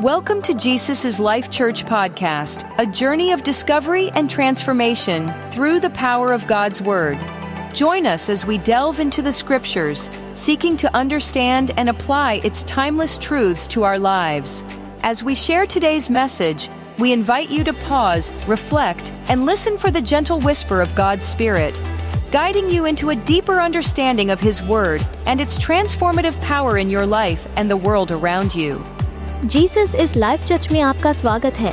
Welcome to Jesus' Life Church podcast, a journey of discovery and transformation through the power of God's Word. Join us as we delve into the Scriptures, seeking to understand and apply its timeless truths to our lives. As we share today's message, we invite you to pause, reflect, and listen for the gentle whisper of God's Spirit, guiding you into a deeper understanding of His Word and its transformative power in your life and the world around you. Jesus इस life church में आपका स्वागत है।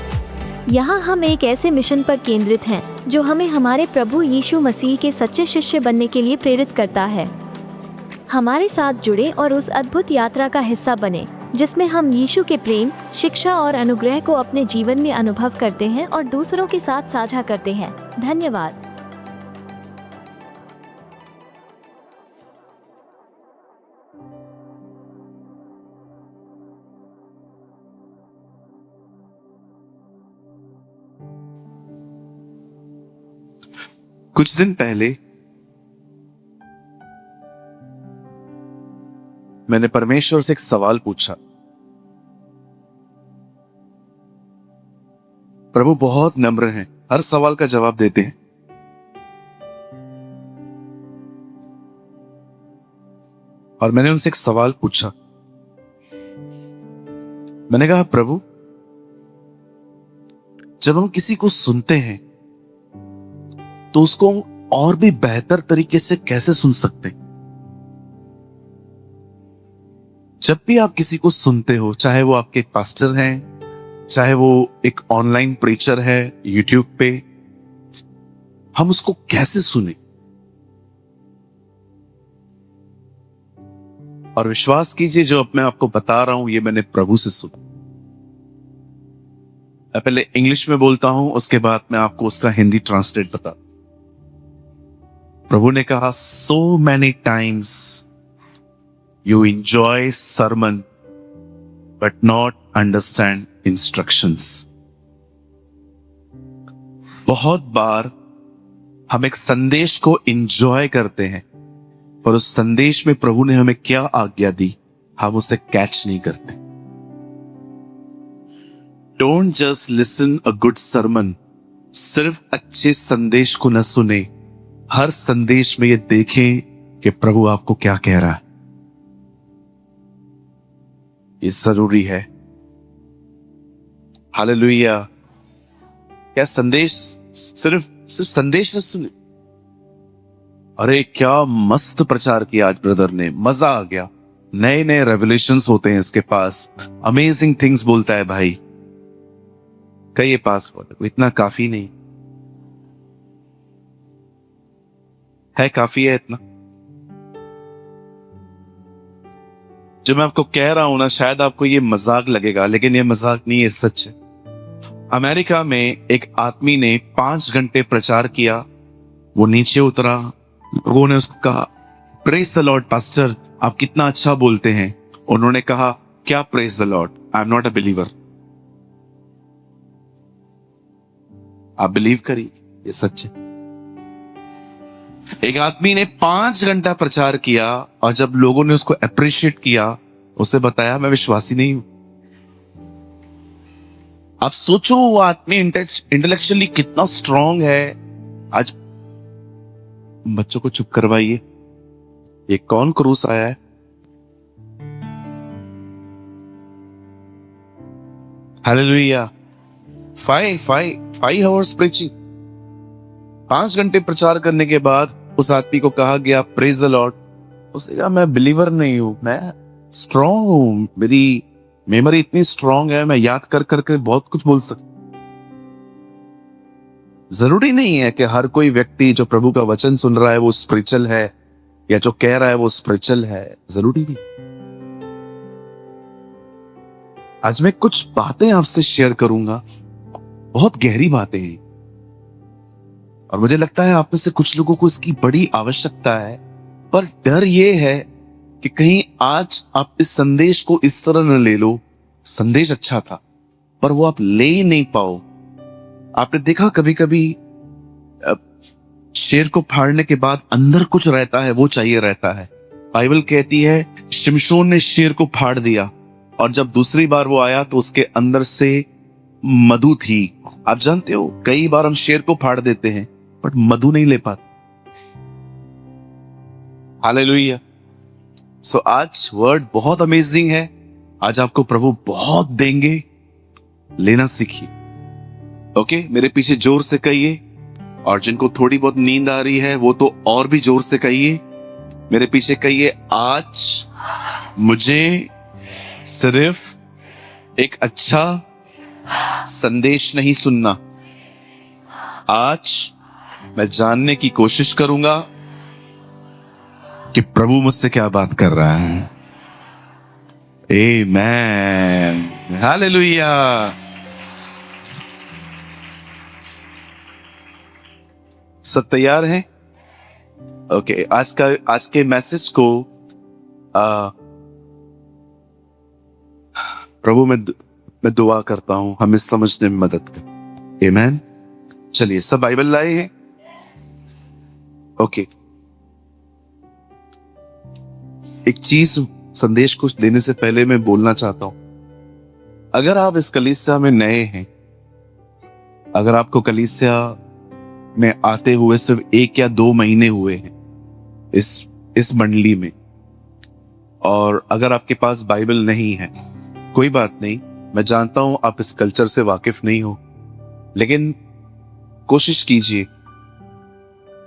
यहाँ हम एक ऐसे mission पर केंद्रित हैं जो हमें हमारे प्रभु यीशु मसीह के सच्चे शिष्य बनने के लिए प्रेरित करता है। हमारे साथ जुड़े और उस अद्भुत यात्रा का हिस्सा बने जिसमें हम यीशु के प्रेम, शिक्षा और अनुग्रह को अपने जीवन में अनुभव करते हैं और दूसरों के साथ साझा करते हैं। धन्यवाद। कुछ दिन पहले मैंने परमेश्वर से एक सवाल पूछा। प्रभु बहुत नम्र हैं, हर सवाल का जवाब देते हैं। और मैंने उनसे एक सवाल पूछा। मैंने कहा, प्रभु, जब हम किसी को सुनते हैं तो उसको और भी बेहतर तरीके से कैसे सुन सकते हैं? जब भी आप किसी को सुनते हो, चाहे वो आपके पास्टर हैं, चाहे वो एक ऑनलाइन प्रीचर है यूट्यूब पे, हम उसको कैसे सुने? और विश्वास कीजिए, जो अब मैं आपको बता रहा हूं ये मैंने प्रभु से सुना। मैं पहले इंग्लिश में बोलता हूं, उसके बाद मैं आपको उसका हिंदी ट्रांसलेट बता। प्रभु ने कहा, so many times you enjoy sermon but not understand instructions. बहुत बार हम एक संदेश को एंजॉय करते हैं, पर उस संदेश में प्रभु ने हमें क्या आज्ञा दी, हम उसे कैच नहीं करते। Don't just listen a good sermon. सिर्फ अच्छे संदेश को न सुने, हर संदेश में ये देखें कि प्रभु आपको क्या कह रहा है। ये जरूरी है। हालेलुया। क्या संदेश सिर्फ संदेश न सुने? अरे क्या मस्त प्रचार किया आज ब्रदर ने, मजा आ गया। नए नए रेवलेशंस होते हैं इसके पास, अमेजिंग थिंग्स बोलता है भाई। कई पास इतना काफी नहीं है, काफी है इतना? जो मैं आपको कह रहा हूं ना, शायद आपको ये मजाक लगेगा, लेकिन ये मजाक नहीं है, सच है। अमेरिका में एक आदमी ने 5 घंटे प्रचार किया। वो नीचे उतरा, लोगों ने उसको कहा, प्रेज द लॉर्ड पास्टर, आप कितना अच्छा बोलते हैं। उन्होंने कहा, क्या praise the Lord? I am not a believer. आप बिलीव करिए, ये सच है। एक आदमी ने 5 घंटा प्रचार किया और जब लोगों ने उसको अप्रिशिएट किया, उसे बताया, मैं विश्वासी नहीं हूं। आप सोचो वो आदमी इंटेलेक्चुअली कितना स्ट्रांग है। आज बच्चों को चुप करवाइए। ये कौन क्रूस आया है? हालेलुया। 5 hours preaching, 5 घंटे प्रचार करने के बाद उस आदमी को कहा गया, प्रेज द लॉर्ड। उसने कहा, मैं बिलीवर नहीं हूं, मैं स्ट्रांग हूं, मेरी मेमोरी इतनी स्ट्रांग है, मैं याद कर करके बहुत कुछ बोल सकता। जरूरी नहीं है कि हर कोई व्यक्ति जो प्रभु का वचन सुन रहा है वो स्पिरिचुअल है, या जो कह रहा है वो स्पिरिचुअल है, जरूरी नहीं। आज मैं कुछ बातें आपसे शेयर करूंगा, बहुत गहरी बातें हैं, और मुझे लगता है आप में से कुछ लोगों को इसकी बड़ी आवश्यकता है। पर डर यह है कि कहीं आज आप इस संदेश को इस तरह न ले लो, संदेश अच्छा था पर वो आप ले ही नहीं पाओ। आपने देखा कभी कभी शेर को फाड़ने के बाद अंदर कुछ रहता है, वो चाहिए रहता है। बाइबल कहती है शिमशोन ने शेर को फाड़ दिया, और जब दूसरी बार वो आया तो उसके अंदर से मधु थी। आप जानते हो, कई बार हम शेर को फाड़ देते हैं बट मधु नहीं ले पाते। हालेलुया। सो आज वर्ड बहुत अमेजिंग है। आज आपको प्रभु बहुत देंगे, लेना सीखिए। ओके, मेरे पीछे जोर से कहिए, और जिनको थोड़ी बहुत नींद आ रही है वो तो और भी जोर से कहिए। मेरे पीछे कहिए, आज मुझे सिर्फ एक अच्छा संदेश नहीं सुनना, आज मैं जानने की कोशिश करूंगा कि प्रभु मुझसे क्या बात कर रहा है। आमेन, हालेलुया। सब तैयार हैं? ओके, आज के मैसेज को प्रभु मैं दुआ करता हूं हमें समझने में मदद कर। आमेन। चलिए, सब बाइबल लाए हैं? ओके, एक चीज संदेश को देने से पहले मैं बोलना चाहता हूं। अगर आप इस कलीसिया में नए हैं, अगर आपको कलीसिया में आते हुए सिर्फ 1 या 2 महीने हुए हैं इस मंडली में, और अगर आपके पास बाइबल नहीं है, कोई बात नहीं। मैं जानता हूं आप इस कल्चर से वाकिफ नहीं हो, लेकिन कोशिश कीजिए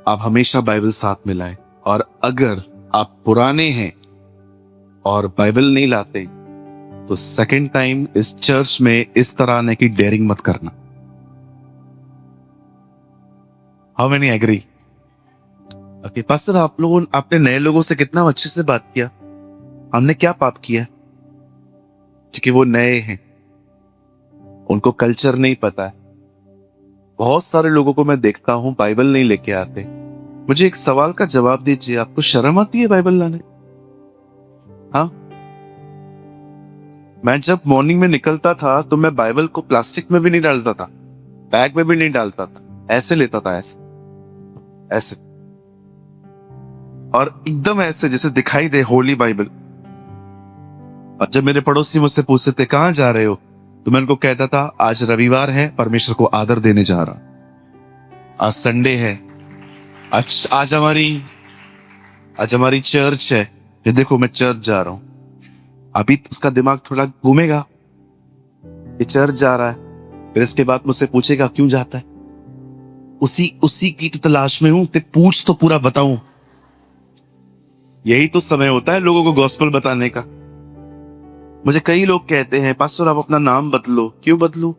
आप हमेशा बाइबल साथ में लाएं। और अगर आप पुराने हैं और बाइबल नहीं लाते तो सेकंड टाइम इस चर्च में इस तरह आने की डेयरिंग मत करना। How many agree? Okay pastor, आपने नए लोगों से कितना अच्छे से बात किया। हमने क्या पाप किया? क्योंकि वो नए हैं, उनको कल्चर नहीं पता है। बहुत सारे लोगों को मैं देखता हूं बाइबल नहीं लेके आते। मुझे एक सवाल का जवाब दीजिए, आपको शर्म आती है बाइबल लाने? हाँ, मैं जब मॉर्निंग में निकलता था तो मैं बाइबल को प्लास्टिक में भी नहीं डालता था, बैग में भी नहीं डालता था, ऐसे लेता था, ऐसे और एकदम ऐसे जैसे दिखाई दे होली बाइबल। और जब मेरे पड़ोसी मुझसे पूछते थे कहां जा रहे हो, तो मैं उनको कहता था आज रविवार है, परमेश्वर को आदर देने जा रहा। आज संडे है, आज हमारी चर्च है, ये देखो मैं चर्च जा रहा हूं। अभी तो उसका दिमाग थोड़ा घूमेगा, ये चर्च जा रहा है, फिर इसके बाद मुझसे पूछेगा क्यों जाता है। उसी की तो तलाश में हूं, ते पूछ तो पूरा बताऊं। यही तो समय होता है लोगों को गॉस्पेल बताने का। मुझे कई लोग कहते हैं पास्टर आप अपना नाम बदलो। क्यों बदलूं?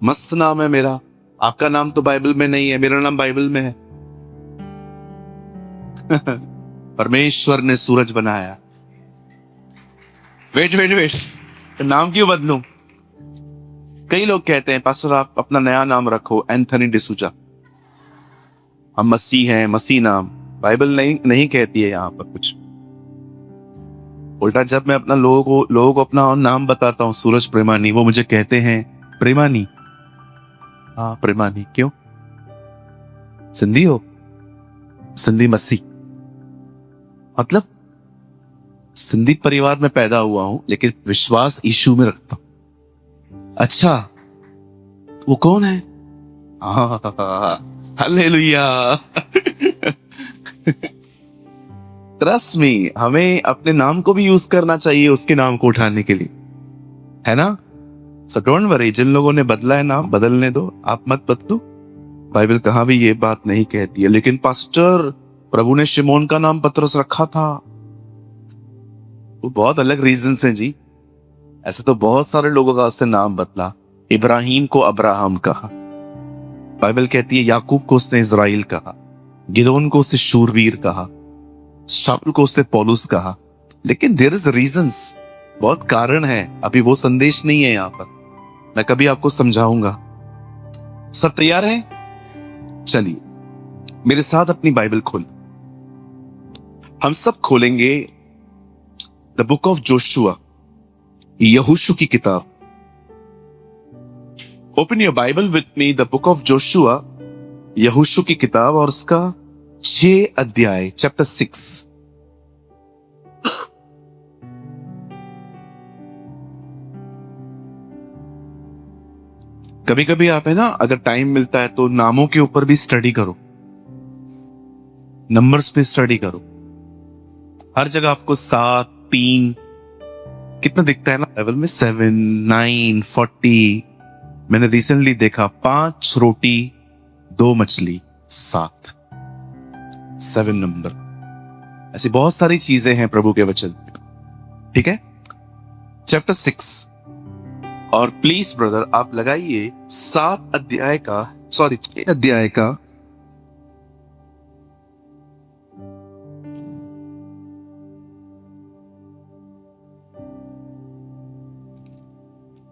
मस्त नाम है मेरा, आपका नाम तो बाइबल में नहीं है, मेरा नाम बाइबल में है। परमेश्वर ने सूरज बनाया। वेट, नाम क्यों बदलूं? कई लोग कहते हैं पास्टर आप अपना नया नाम रखो, एंथनी डिसूजा। हम मसीह हैं, मसीह नाम बाइबल नहीं कहती है यहां पर कुछ। उल्टा जब मैं अपना लोगों को अपना नाम बताता हूं, सूरज प्रेमानी, वो मुझे कहते हैं प्रेमानी। हाँ प्रेमानी, क्यों? सिंधी हो? सिंधी मसीह, मतलब सिंधी परिवार में पैदा हुआ हूं, लेकिन विश्वास यीशु में रखता हूं। अच्छा, वो कौन है? हालेलुया। ट्रस्ट मी, हमें अपने नाम को भी यूज करना चाहिए उसके नाम को उठाने के लिए, है ना? सो डोंट वरी, जिन लोगों ने बदला है नाम बदलने दो, आप मत बदलो। बाइबल कहां भी ये बात नहीं कहती है। लेकिन पास्टर प्रभु ने शिमोन का नाम पतरस रखा था, वो बहुत अलग रीजन से जी। ऐसे तो बहुत सारे लोगों का उससे नाम बदला। इब्राहिम को अब्राहम कहा, बाइबल कहती है याकूब को उसने इज़राइल कहा, गिदोन को उससे शूरवीर कहा, शाऊल को उससे पौलुस कहा। लेकिन देयर इज रीजंस, बहुत कारण है। अभी वो संदेश नहीं है यहां पर, मैं कभी आपको समझाऊंगा। सब तैयार है? चलिए मेरे साथ अपनी बाइबल खोल। हम सब खोलेंगे द बुक ऑफ जोशुआ, यहोशू की किताब। Open your Bible with me, the book of Joshua, यहोशू की किताब, और उसका 6 अध्याय, चैप्टर 6। कभी कभी आप है ना, अगर टाइम मिलता है तो नामों के ऊपर भी स्टडी करो, नंबर्स पे स्टडी करो। हर जगह आपको 7, 3 कितना दिखता है ना लेवल में, 7, 9, 40। मैंने रिसेंटली देखा 5 रोटी 2 मछली 7 नंबर। ऐसी बहुत सारी चीजें हैं प्रभु के वचन, ठीक है। चैप्टर 6, और प्लीज ब्रदर आप लगाइए 7 अध्याय का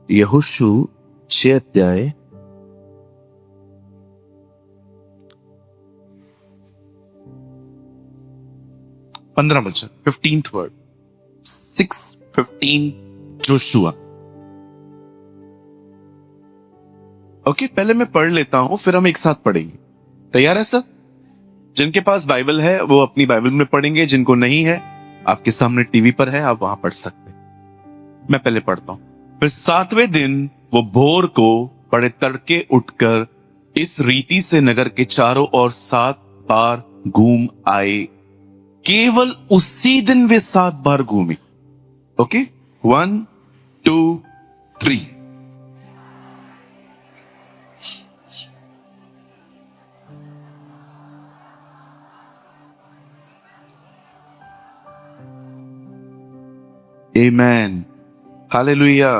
यहोशू 6 अध्याय 15 वचन, 15th वर्ड, 6:15 जोशुआ। ओके, पहले मैं पढ़ लेता हूं, फिर हम एक साथ पढ़ेंगे। तैयार है सर? जिनके पास बाइबल है वो अपनी बाइबल में पढ़ेंगे, जिनको नहीं है आपके सामने टीवी पर है, आप वहां पढ़ सकते हैं। मैं पहले पढ़ता हूं। फिर 7वें दिन वो भोर को बड़े तड़के उठकर इस रीति से नगर के चारों ओर 7 बार घूम आए। केवल उसी दिन वे 7 बार घूमे। ओके, 1, 2, 3। आमेन, हालेलुया।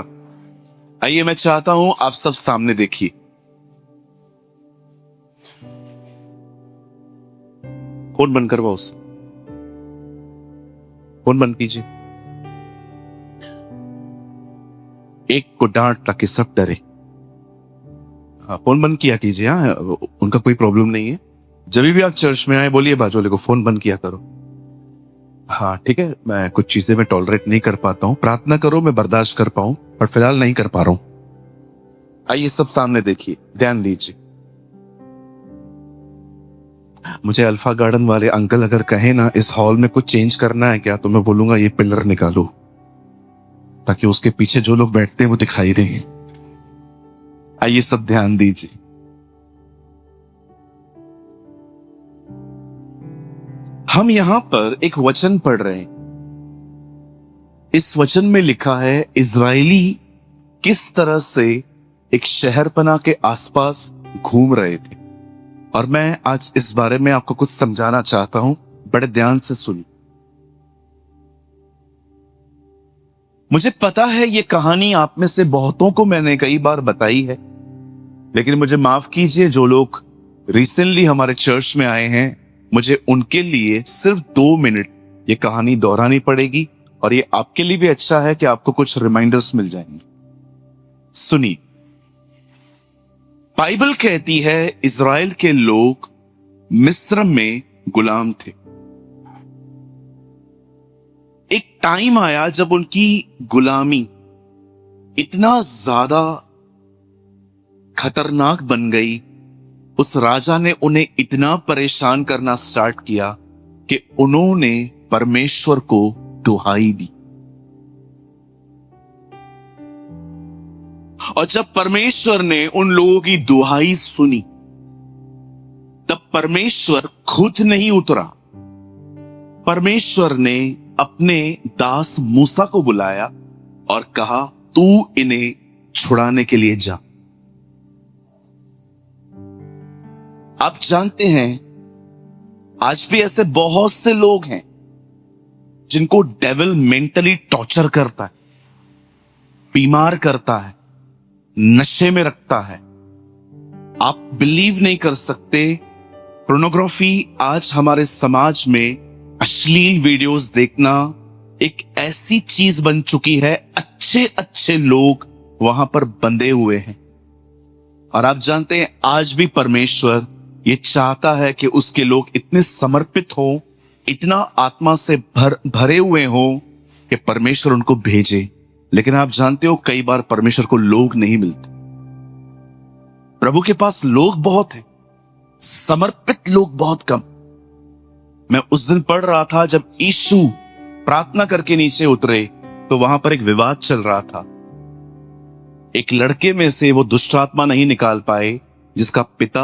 आइए, मैं चाहता हूं आप सब सामने देखिए। फोन बंद करवाओ, उससे फोन बंद कीजिए। एक को डांट ताकि सब डरे। हाँ, फोन बंद किया कीजिए। हाँ, उनका कोई प्रॉब्लम नहीं है। जब भी आप चर्च में आए बोलिए बाजू वाले को फोन बंद किया करो। हाँ ठीक है, मैं कुछ चीजें मैं टॉलरेट नहीं कर पाता हूं, प्रार्थना करो मैं बर्दाश्त कर पाऊं, पर फिलहाल नहीं कर पा रहा हूं। आइए सब सामने देखिए, ध्यान दीजिए। मुझे अल्फा गार्डन वाले अंकल अगर कहे ना इस हॉल में कुछ चेंज करना है क्या, तो मैं बोलूंगा ये पिलर निकालो, ताकि उसके पीछे जो लोग बैठते हैं वो दिखाई देंगे। आइए सब ध्यान दीजिए। हम यहां पर एक वचन पढ़ रहे हैं। इस वचन में लिखा है इजरायली किस तरह से एक शहरपना के आसपास घूम रहे थे, और मैं आज इस बारे में आपको कुछ समझाना चाहता हूं। बड़े ध्यान से सुनिए। मुझे पता है ये कहानी आप में से बहुतों को मैंने कई बार बताई है, लेकिन मुझे माफ कीजिए, जो लोग रिसेंटली हमारे चर्च में आए हैं, मुझे उनके लिए सिर्फ 2 मिनट ये कहानी दोहरानी पड़ेगी, और ये आपके लिए भी अच्छा है कि आपको कुछ रिमाइंडर्स मिल जाएंगे। सुनिए, बाइबल कहती है इज़राइल के लोग मिस्र में गुलाम थे। एक टाइम आया जब उनकी गुलामी इतना ज्यादा खतरनाक बन गई, उस राजा ने उन्हें इतना परेशान करना स्टार्ट किया कि उन्होंने परमेश्वर को दुहाई दी। और जब परमेश्वर ने उन लोगों की दुहाई सुनी, तब परमेश्वर खुद नहीं उतरा। परमेश्वर ने अपने दास मूसा को बुलाया और कहा, तू इन्हें छुड़ाने के लिए जा। आप जानते हैं आज भी ऐसे बहुत से लोग हैं जिनको डेविल मेंटली टॉर्चर करता है, बीमार करता है, नशे में रखता है। आप बिलीव नहीं कर सकते, पोर्नोग्राफी आज हमारे समाज में अश्लील वीडियोस देखना एक ऐसी चीज बन चुकी है। अच्छे अच्छे लोग वहां पर बंधे हुए हैं। और आप जानते हैं आज भी परमेश्वर ये चाहता है कि उसके लोग इतने समर्पित हों, इतना आत्मा से भरे हुए हों कि परमेश्वर उनको भेजे। लेकिन आप जानते हो कई बार परमेश्वर को लोग नहीं मिलते। प्रभु के पास लोग बहुत हैं, समर्पित लोग बहुत कम। मैं उस दिन पढ़ रहा था जब यीशु प्रार्थना करके नीचे उतरे, तो वहां पर एक विवाद चल रहा था। एक लड़के में से वो दुष्ट आत्मा नहीं निकाल पाए जिसका पिता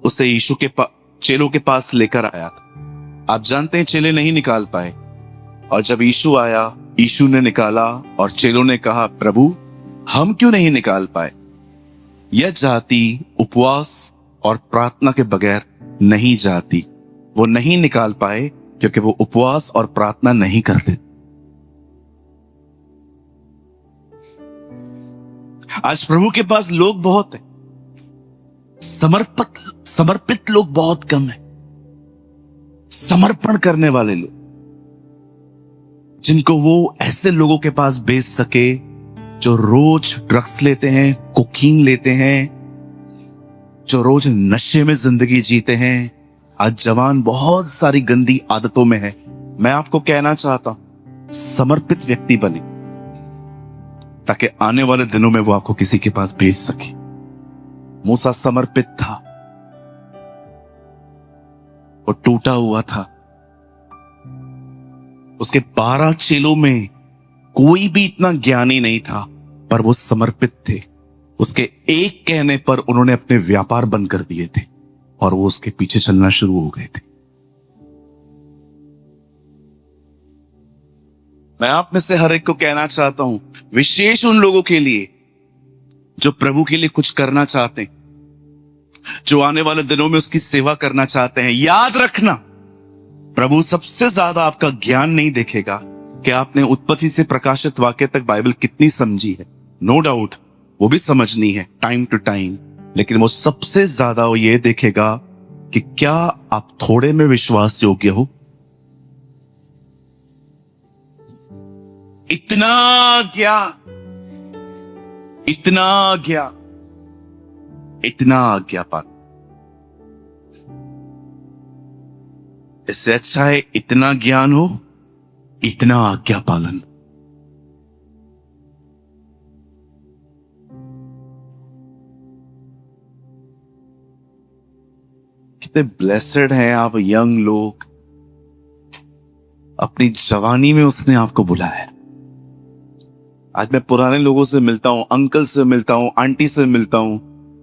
उसे यीशु के चेलों के पास लेकर आया था। आप जानते हैं चेले नहीं निकाल पाए, और जब यीशु आया, यीशु ने निकाला और चेलों ने कहा, प्रभु हम क्यों नहीं निकाल पाए? यह जाति उपवास और प्रार्थना के बगैर नहीं जाती। वो नहीं निकाल पाए क्योंकि वो उपवास और प्रार्थना नहीं करते। आज प्रभु के पास लोग बहुत हैं, समर्पित लोग बहुत कम हैं। समर्पण करने वाले लोग, जिनको वो ऐसे लोगों के पास भेज सके जो रोज ड्रग्स लेते हैं, कोकीन लेते हैं, जो रोज नशे में जिंदगी जीते हैं। आज जवान बहुत सारी गंदी आदतों में है। मैं आपको कहना चाहता हूं, समर्पित व्यक्ति बने ताकि आने वाले दिनों में वो आपको किसी के पास भेज सके। मूसा समर्पित था, वो टूटा हुआ था। उसके 12 चेलों में कोई भी इतना ज्ञानी नहीं था, पर वो समर्पित थे। उसके एक कहने पर उन्होंने अपने व्यापार बंद कर दिए थे और वो उसके पीछे चलना शुरू हो गए थे। मैं आप में से हर एक को कहना चाहता हूं, विशेष उन लोगों के लिए जो प्रभु के लिए कुछ करना चाहते हैं, जो आने वाले दिनों में उसकी सेवा करना चाहते हैं, याद रखना, प्रभु सबसे ज्यादा आपका ज्ञान नहीं देखेगा कि आपने उत्पत्ति से प्रकाशित वाक्य तक बाइबल कितनी समझी है। नो डाउट वो भी समझनी है टाइम टू टाइम, लेकिन वो सबसे ज्यादा वो ये देखेगा कि क्या आप थोड़े में विश्वास योग्य हो। इतना ज्ञान, इतना ज्ञान, इतना आज्ञापालन, इससे अच्छा है इतना ज्ञान हो, इतना आज्ञा पालन। कितने ब्लेसेड हैं आप यंग लोग, अपनी जवानी में उसने आपको बुलाया। आज मैं पुराने लोगों से मिलता हूं, अंकल से मिलता हूं, आंटी से मिलता हूं,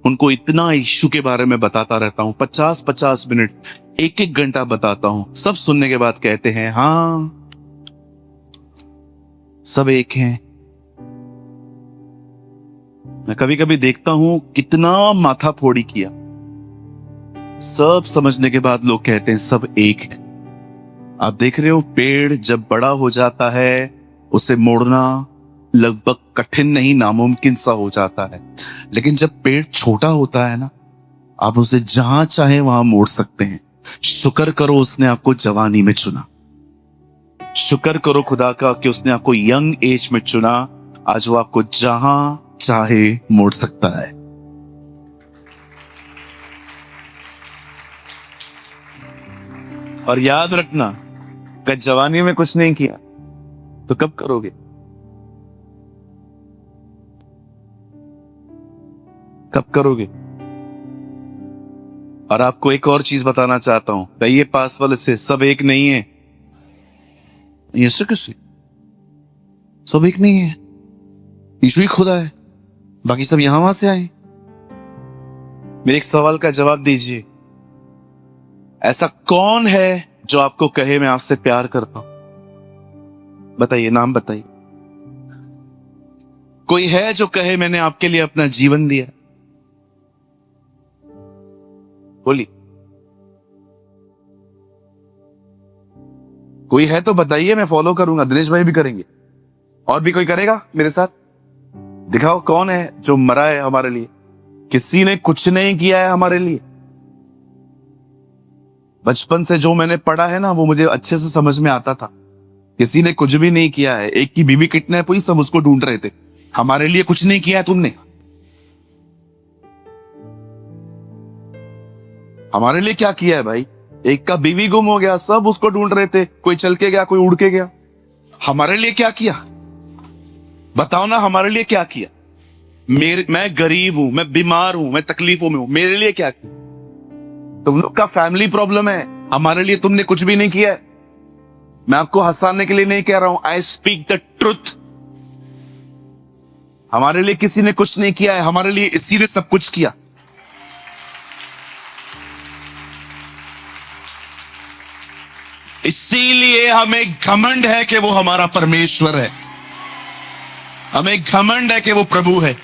उनको इतना यीशु के बारे में बताता रहता हूं, 50-50 मिनट, 1-1 घंटा बताता हूं। सब सुनने के बाद कहते हैं हाँ सब एक हैं। मैं कभी कभी देखता हूं कितना माथा फोड़ी किया, सब समझने के बाद लोग कहते हैं सब एक है। आप देख रहे हो, पेड़ जब बड़ा हो जाता है उसे मोड़ना लगभग कठिन नहीं, नामुमकिन सा हो जाता है। लेकिन जब पेड़ छोटा होता है ना, आप उसे जहां चाहे वहां मोड़ सकते हैं। शुक्र करो उसने आपको जवानी में चुना, शुक्र करो खुदा का कि उसने आपको यंग एज में चुना। आज वो आपको जहां चाहे मोड़ सकता है। और याद रखना, अगर जवानी में कुछ नहीं किया तो कब करोगे? कब करोगे? और आपको एक और चीज बताना चाहता हूं, कहिए पास वाले से, सब एक नहीं है। यीशु कैसे सब एक नहीं है? यीशु ही खुदा है, बाकी सब यहां वहां से आए। मेरे एक सवाल का जवाब दीजिए, ऐसा कौन है जो आपको कहे मैं आपसे प्यार करता हूं? बताइए, नाम बताइए। कोई है जो कहे मैंने आपके लिए अपना जीवन दिया? बोलिए, कोई है तो बताइए, मैं फॉलो करूंगा। दिनेश भाई भी करेंगे, और भी कोई करेगा मेरे साथ? दिखाओ कौन है जो मरा है हमारे लिए। किसी ने कुछ नहीं किया है हमारे लिए। बचपन से जो मैंने पढ़ा है ना, वो मुझे अच्छे से समझ में आता था। किसी ने कुछ भी नहीं किया है। एक की बीवी किडनैप हुई, सब उसको ढूंढ रहे थे। हमारे लिए कुछ नहीं किया है तुमने। हमारे लिए क्या किया है भाई? एक का बीवी गुम हो गया, सब उसको ढूंढ रहे थे। कोई चल के गया, कोई उड़ के गया। हमारे लिए क्या किया? बताओ ना, हमारे लिए क्या किया? मैं गरीब हूं, मैं बीमार हूं, मैं तकलीफों में हूं, मेरे लिए क्या किया? तुम लोग का फैमिली प्रॉब्लम है, हमारे लिए तुमने कुछ भी नहीं किया है। मैं आपको हंसाने के लिए नहीं कह रहा हूं, आई स्पीक द ट्रुथ। हमारे लिए किसी ने कुछ नहीं किया है, हमारे लिए इसी ने सब कुछ किया। इसीलिए हमें घमंड है कि वो हमारा परमेश्वर है, हमें घमंड है कि वो प्रभु है।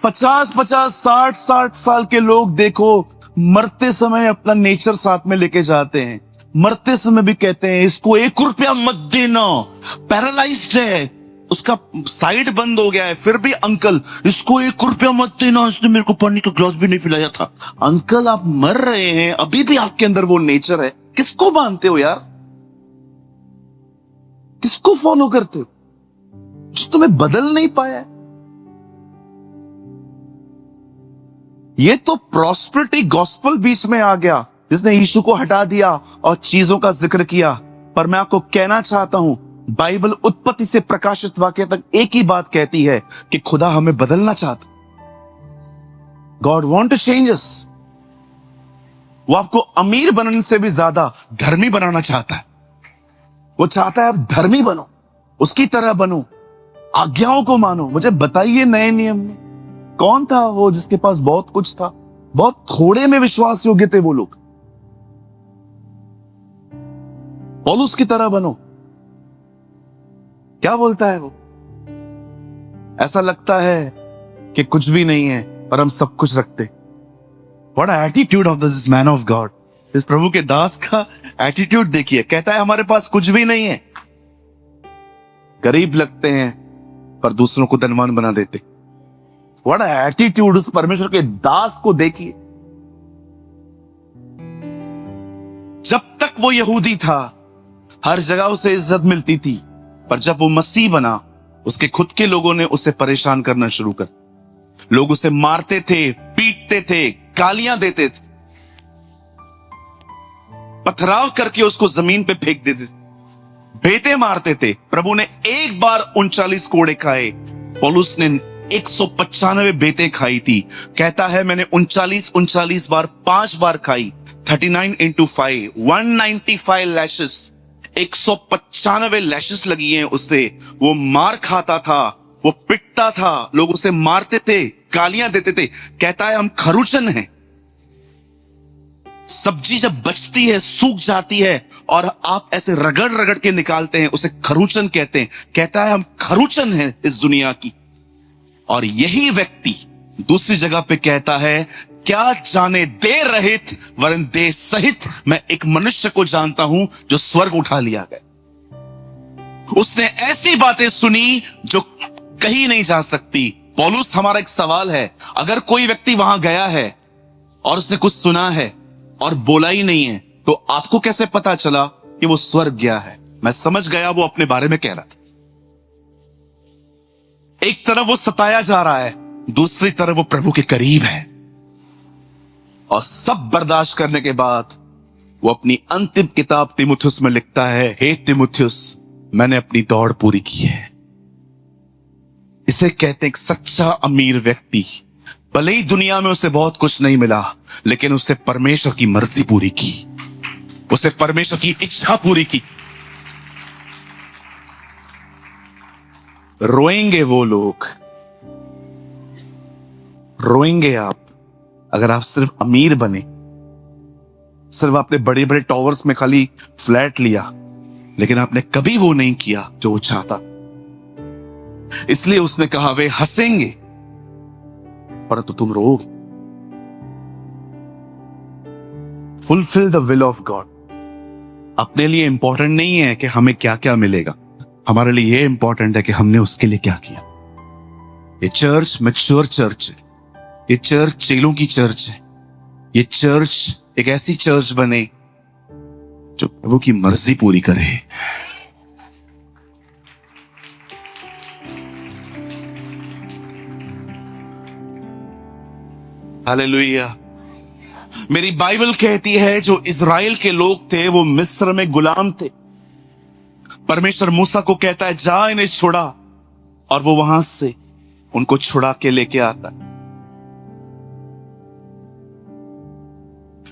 50-50, 60-60 साल के लोग देखो, मरते समय अपना नेचर साथ में लेके जाते हैं, मरते समय भी कहते हैं इसको 1 रुपया मत देना, पैरालाइज्ड है, उसका साइड बंद हो गया है, फिर भी अंकल इसको 1 रुपया मत देना, इसने मेरे को पानी का ग्लास भी नहीं पिलाया था। अंकल आप मर रहे हैं, अभी भी आपके अंदर वो नेचर है। किसको मानते हो यार? किसको फॉलो करते हो जो तुम्हें बदल नहीं पाया है? ये तो प्रॉस्पेरिटी गॉस्पेल बीच में आ गया, जिसने यीशु को हटा दिया और चीजों का जिक्र किया। पर मैं आपको कहना चाहता हूं, बाइबल उत्पत्ति से प्रकाशित वाक्य तक एक ही बात कहती है कि खुदा हमें बदलना चाहता। गॉड वांट टू चेंज अस। वो आपको अमीर बनने से भी ज्यादा धर्मी बनाना चाहता है। वो चाहता है आप धर्मी बनो, उसकी तरह बनो, आज्ञाओं को मानो। मुझे बताइए नए नियम में कौन था वो जिसके पास बहुत कुछ था? बहुत थोड़े में विश्वास योग्य थे वो लोग। पौलुस की तरह बनो। क्या बोलता है वो? ऐसा लगता है कि कुछ भी नहीं है और हम सब कुछ रखते। What attitude of this man of God. इस प्रभु के दास का एटीट्यूड देखिए। कहता है हमारे पास कुछ भी नहीं है, गरीब लगते हैं पर दूसरों को धनवान बना देते। व्हाट एटीट्यूड उस परमेश्वर के दास को देखिए। जब तक वो यहूदी था हर जगह उसे इज्जत मिलती थी, पर जब वो मसीह बना उसके खुद के लोगों ने उसे परेशान करना शुरू कर। लोग उसे मारते थे, पीटते थे, गालियां देते थे, पथराव करके उसको जमीन पे फेंक देते, बेटे मारते थे। प्रभु ने एक बार 39 कोड़े खाए, पौलुस ने 195 बेटे खाई थी। कहता है मैंने 39 बार 5 बार खाई। 39 into 5 195 लैशेस, 195 लैशेस लगी हैं उससे। वो मार खाता था, वो पिटता था, लोग उसे मारते थे, गालियां देते थे। कहता है हम खरुचन हैं। सब्जी जब बचती है, सूख जाती है और आप ऐसे रगड़ रगड़ के निकालते हैं, उसे खरुचन कहते हैं। कहता है हम खरुचन हैं इस दुनिया की। और यही व्यक्ति दूसरी जगह पे कहता है क्या जाने दे रहित वरन दे सहित मैं एक मनुष्य को जानता हूं जो स्वर्ग उठा लिया गया। उसने ऐसी बातें सुनी जो कही नहीं जा सकती। पौलुस, हमारा एक सवाल है, अगर कोई व्यक्ति वहां गया है और उसने कुछ सुना है और बोला ही नहीं है, तो आपको कैसे पता चला कि वो स्वर्ग गया है? मैं समझ गया वो अपने बारे में कह रहा था। एक तरफ वो सताया जा रहा है, दूसरी तरफ वो प्रभु के करीब है। और सब बर्दाश्त करने के बाद वो अपनी अंतिम किताब तिमुथियुस में लिखता है, हे तिमुथियुस, मैंने अपनी दौड़ पूरी की है। इसे कहते हैं एक सच्चा अमीर व्यक्ति। भले ही दुनिया में उसे बहुत कुछ नहीं मिला, लेकिन उसने परमेश्वर की मर्जी पूरी की, उसे परमेश्वर की इच्छा पूरी की। रोएंगे वो लोग, रोएंगे आप, अगर आप सिर्फ अमीर बने, सिर्फ आपने बड़े बड़े टावर्स में खाली फ्लैट लिया, लेकिन आपने कभी वो नहीं किया जो वो चाहता। इसलिए उसने कहा वे हंसेंगे परंतु तुम रोओगे। Fulfil the will of God. अपने लिए इंपॉर्टेंट नहीं है कि हमें क्या क्या मिलेगा, हमारे लिए ये इंपॉर्टेंट है कि हमने उसके लिए क्या किया। ये चर्च मैच्योर चर्च है, ये चर्च चेलों की चर्च है। ये चर्च एक ऐसी चर्च बने जो प्रभु की मर्जी पूरी करे। हालेलुया। मेरी बाइबल कहती है जो इज़राइल के लोग थे वो मिस्र में गुलाम थे। परमेश्वर मूसा को कहता है जा इन्हें छुड़ा, और वो वहां से उनको छुड़ा के लेके आता।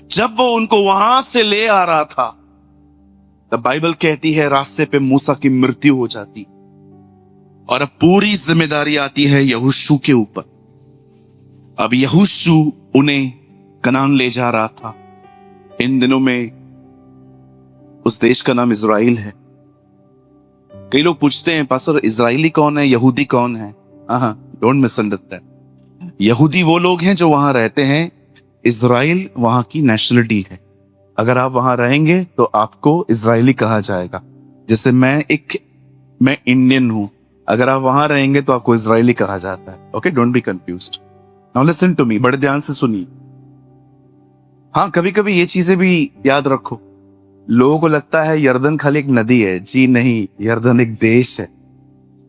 जब वो उनको वहां से ले आ रहा था, तब बाइबल कहती है रास्ते पे मूसा की मृत्यु हो जाती। और अब पूरी जिम्मेदारी आती है यहोशू के ऊपर। अब यहोशू उन्हें कनान ले जा रहा था। इन दिनों में उस देश का नाम इजराइल है। कई लोग पूछते हैं पास्टर इजराइली कौन है, यहूदी कौन है? Don't misunderstand. यहूदी वो लोग हैं जो वहां रहते हैं, इजराइल वहां की नेशनलिटी है। अगर आप वहां रहेंगे तो आपको इजराइली कहा जाएगा। जैसे मैं इंडियन हूं, अगर आप वहां रहेंगे तो आपको इजराइली कहा जाता है। Okay, don't be confused. Now listen to me, बड़े ध्यान से सुनिए। हाँ, कभी कभी ये चीजें भी याद रखो। लोगों को लगता है यर्दन खाली एक नदी है। जी नहीं, यर्दन एक देश है।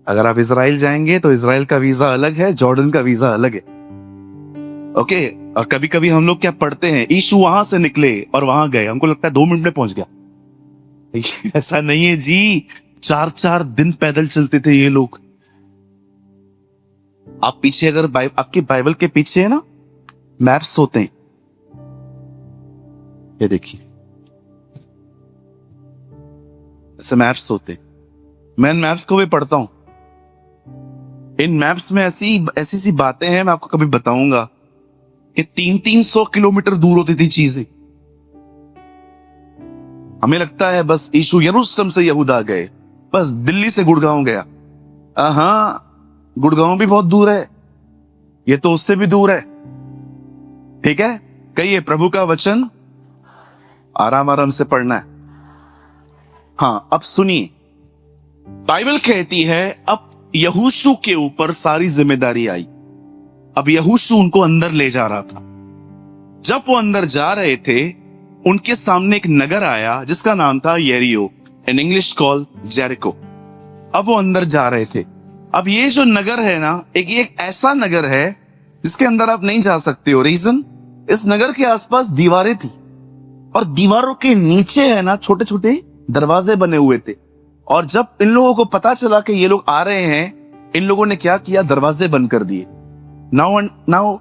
अगर आप इजराइल जाएंगे तो इजराइल का वीजा अलग है, जॉर्डन का वीजा अलग है। ओके, और कभी कभी हम लोग क्या पढ़ते हैं, यीशु वहां से निकले और वहां गए, हमको लगता है 2 मिनट में पहुंच गया। ऐसा नहीं है जी, 4-4 दिन पैदल चलते थे ये लोग। आप पीछे अगर आपकी बाइबल के पीछे है ना, मैप्स होते हैं, ये देखिए ऐसे मैप्स होते। मैं इन मैप्स को भी पढ़ता हूं। इन मैप्स में ऐसी सी बातें हैं, मैं आपको कभी बताऊंगा कि 300-300 किलोमीटर दूर होती थी चीजें। हमें लगता है बस यीशु यरूशलेम से यहूदा गए, बस दिल्ली से गुड़गांव गया। गुड़गांव भी बहुत दूर है, ये तो उससे भी दूर है। ठीक है, कहिए प्रभु का वचन आराम आराम से पढ़ना है। हाँ, अब सुनिए, बाइबल कहती है अब यहोशू के ऊपर सारी जिम्मेदारी आई। अब यहोशू उनको अंदर ले जा रहा था। जब वो अंदर जा रहे थे, उनके सामने एक नगर आया जिसका नाम था यरीहो, इन इंग्लिश कॉल जेरिको। अब वो अंदर जा रहे थे। अब ये जो नगर है ना, एक ऐसा नगर है जिसके अंदर आप नहीं जा सकते हो। रीजन, इस नगर के आसपास दीवारें थी और दीवारों के नीचे है ना छोटे छोटे दरवाजे बने हुए थे। और जब इन लोगों को पता चला कि ये लोग आ रहे हैं, इन लोगों ने क्या किया, दरवाजे बंद कर दिए। नाउ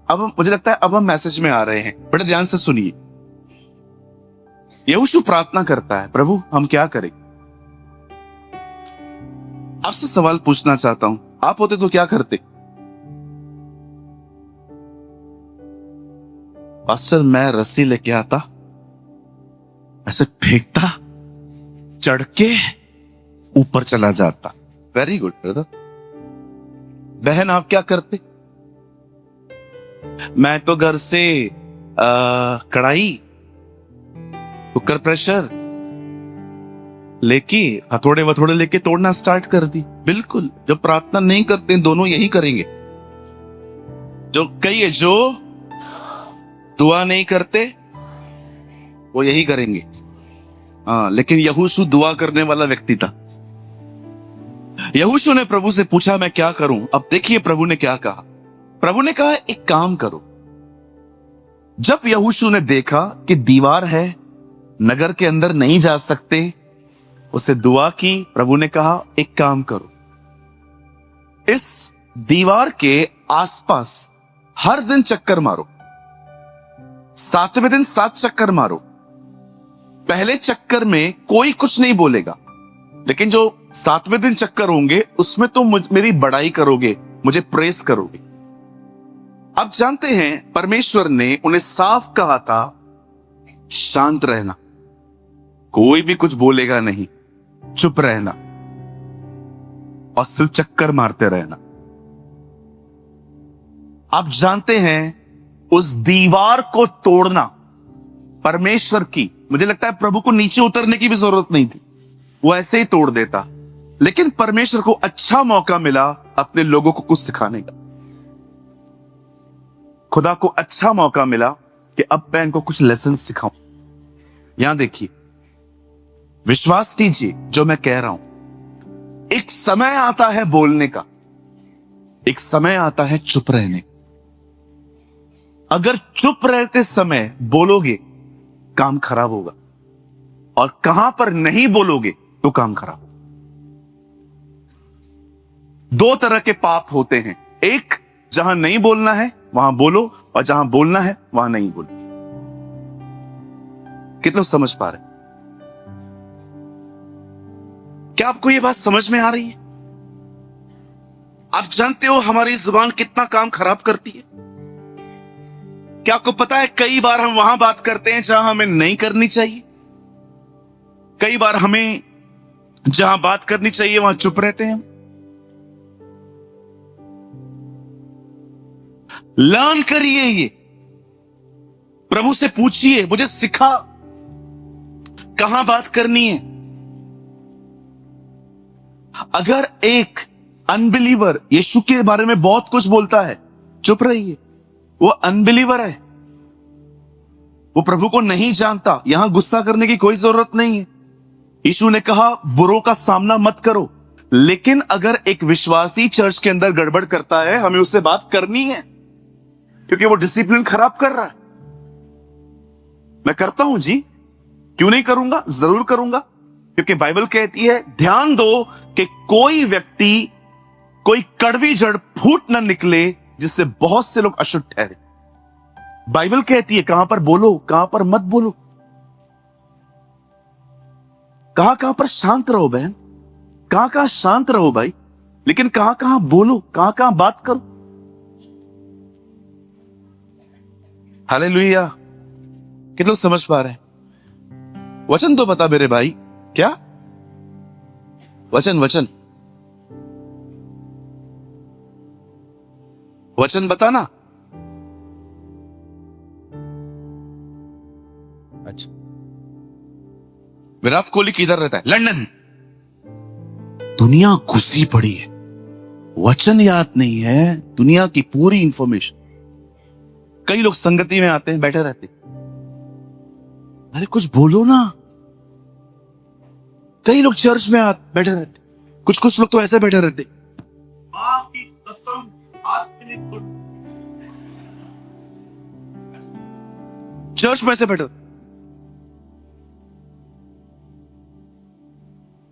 अब मुझे लगता है अब हम मैसेज में आ रहे हैं। बड़े ध्यान से सुनिए। यहोशू प्रार्थना करता है, प्रभु हम क्या करें? आपसे सवाल पूछना चाहता हूं, आप होते तो क्या करते? पास्टर मैं रस्सी लेके आता, ऐसे फेंकता, चढ़ के ऊपर चला जाता। Very good brother. बहन आप क्या करते? मैं तो घर से कढ़ाई, कुकर प्रेशर लेके हथौड़े वथौड़े लेके तोड़ना स्टार्ट कर दी। बिल्कुल, जो प्रार्थना नहीं करते दोनों यही करेंगे। जो कहिए, जो दुआ नहीं करते वो यही करेंगे। लेकिन यहोशू दुआ करने वाला व्यक्ति था। यहोशू ने प्रभु से पूछा मैं क्या करूं? अब देखिए प्रभु ने क्या कहा। प्रभु ने कहा एक काम करो। जब यहोशू ने देखा कि दीवार है, नगर के अंदर नहीं जा सकते, उसे दुआ की। प्रभु ने कहा एक काम करो, इस दीवार के आसपास हर दिन चक्कर मारो, 7वें दिन 7 चक्कर मारो। पहले चक्कर में कोई कुछ नहीं बोलेगा, लेकिन जो 7वें दिन चक्कर होंगे उसमें तो मेरी बड़ाई करोगे, मुझे प्रेस करोगे। अब जानते हैं परमेश्वर ने उन्हें साफ कहा था शांत रहना, कोई भी कुछ बोलेगा नहीं, चुप रहना और सिर्फ चक्कर मारते रहना। आप जानते हैं उस दीवार को तोड़ना परमेश्वर की, मुझे लगता है प्रभु को नीचे उतरने की भी जरूरत नहीं थी, वो ऐसे ही तोड़ देता। लेकिन परमेश्वर को अच्छा मौका मिला अपने लोगों को कुछ सिखाने का। खुदा को अच्छा मौका मिला कि अब मैं इनको कुछ लेसन सिखाऊं। यहां देखिए, विश्वास कीजिए जो मैं कह रहा हूं। एक समय आता है बोलने का, एक समय आता है चुप रहने का। अगर चुप रहते समय बोलोगे काम खराब होगा, और कहां पर नहीं बोलोगे तो काम खराब होगा। 2 तरह के पाप होते हैं, एक जहां नहीं बोलना है वहां बोलो, और जहां बोलना है वहां नहीं बोलो। कितने समझ पा रहे? क्या आपको यह बात समझ में आ रही है? आप जानते हो हमारी जुबान कितना काम खराब करती है? क्या आपको पता है कई बार हम वहां बात करते हैं जहां हमें नहीं करनी चाहिए। कई बार हमें जहां बात करनी चाहिए वहां चुप रहते हैं। लर्न करिए ये, प्रभु से पूछिए, मुझे सिखा कहां बात करनी है। अगर एक अनबिलीवर यीशु के बारे में बहुत कुछ बोलता है, चुप रहिए, वो अनबिलीवर है, वो प्रभु को नहीं जानता। यहां गुस्सा करने की कोई जरूरत नहीं है। यीशु ने कहा बुरों का सामना मत करो, लेकिन अगर एक विश्वासी चर्च के अंदर गड़बड़ करता है, हमें उससे बात करनी है, क्योंकि वो डिसिप्लिन खराब कर रहा है। मैं करता हूं जी, क्यों नहीं करूंगा, जरूर करूंगा, क्योंकि बाइबल कहती है ध्यान दो कि कोई व्यक्ति, कोई कड़वी जड़ फूट न निकले जिससे बहुत से लोग अशुद्ध ठहरे। बाइबल कहती है कहां पर बोलो, कहां पर मत बोलो, कहां कहां पर शांत रहो बहन, कहां कहां शांत रहो भाई, लेकिन कहां कहां बोलो, कहां कहां बात करो। हालेलुया। कितने लोग समझ पा रहे हैं? वचन तो बता मेरे भाई, क्या वचन, वचन वचन बताना। अच्छा, विराट कोहली किधर रहता है? लंदन। दुनिया घुसी पड़ी है, वचन याद नहीं है, दुनिया की पूरी इंफॉर्मेशन। कई लोग संगति में आते हैं, बैठे रहते, अरे कुछ बोलो ना। कई लोग चर्च में बैठे रहते, कुछ लोग तो ऐसे बैठे रहते, मां की कसम चर्च में ऐसे बैठे।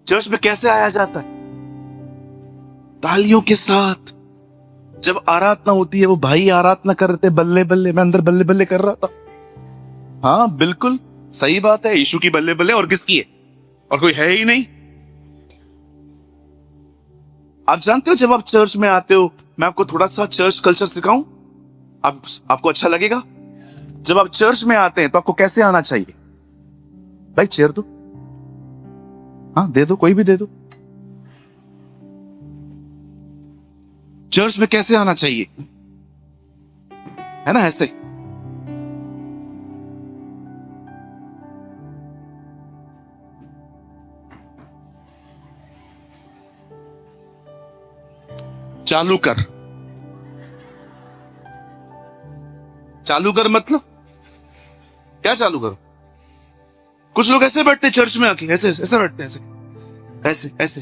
चर्च में कैसे आया जाता है? तालियों के साथ। जब आराधना होती है, वो भाई आराधना कर रहे थे, बल्ले बल्ले, मैं अंदर बल्ले बल्ले कर रहा था। हाँ बिल्कुल सही बात है, यीशु की बल्ले बल्ले, और किसकी है? और कोई है ही नहीं। आप जानते हो जब आप चर्च में आते हो, मैं आपको थोड़ा सा चर्च कल्चर सिखाऊं, आपको अच्छा लगेगा। जब आप चर्च में आते हैं तो आपको कैसे आना चाहिए? भाई चेयर दो, हाँ दे दो, कोई भी दे दो। चर्च में कैसे आना चाहिए? है ना, ऐसे। चालू कर, चालू कर मतलब क्या चालू करो? कुछ लोग ऐसे बैठते हैं चर्च में आके, ऐसे ऐसे बैठते हैं, ऐसे ऐसे ऐसे।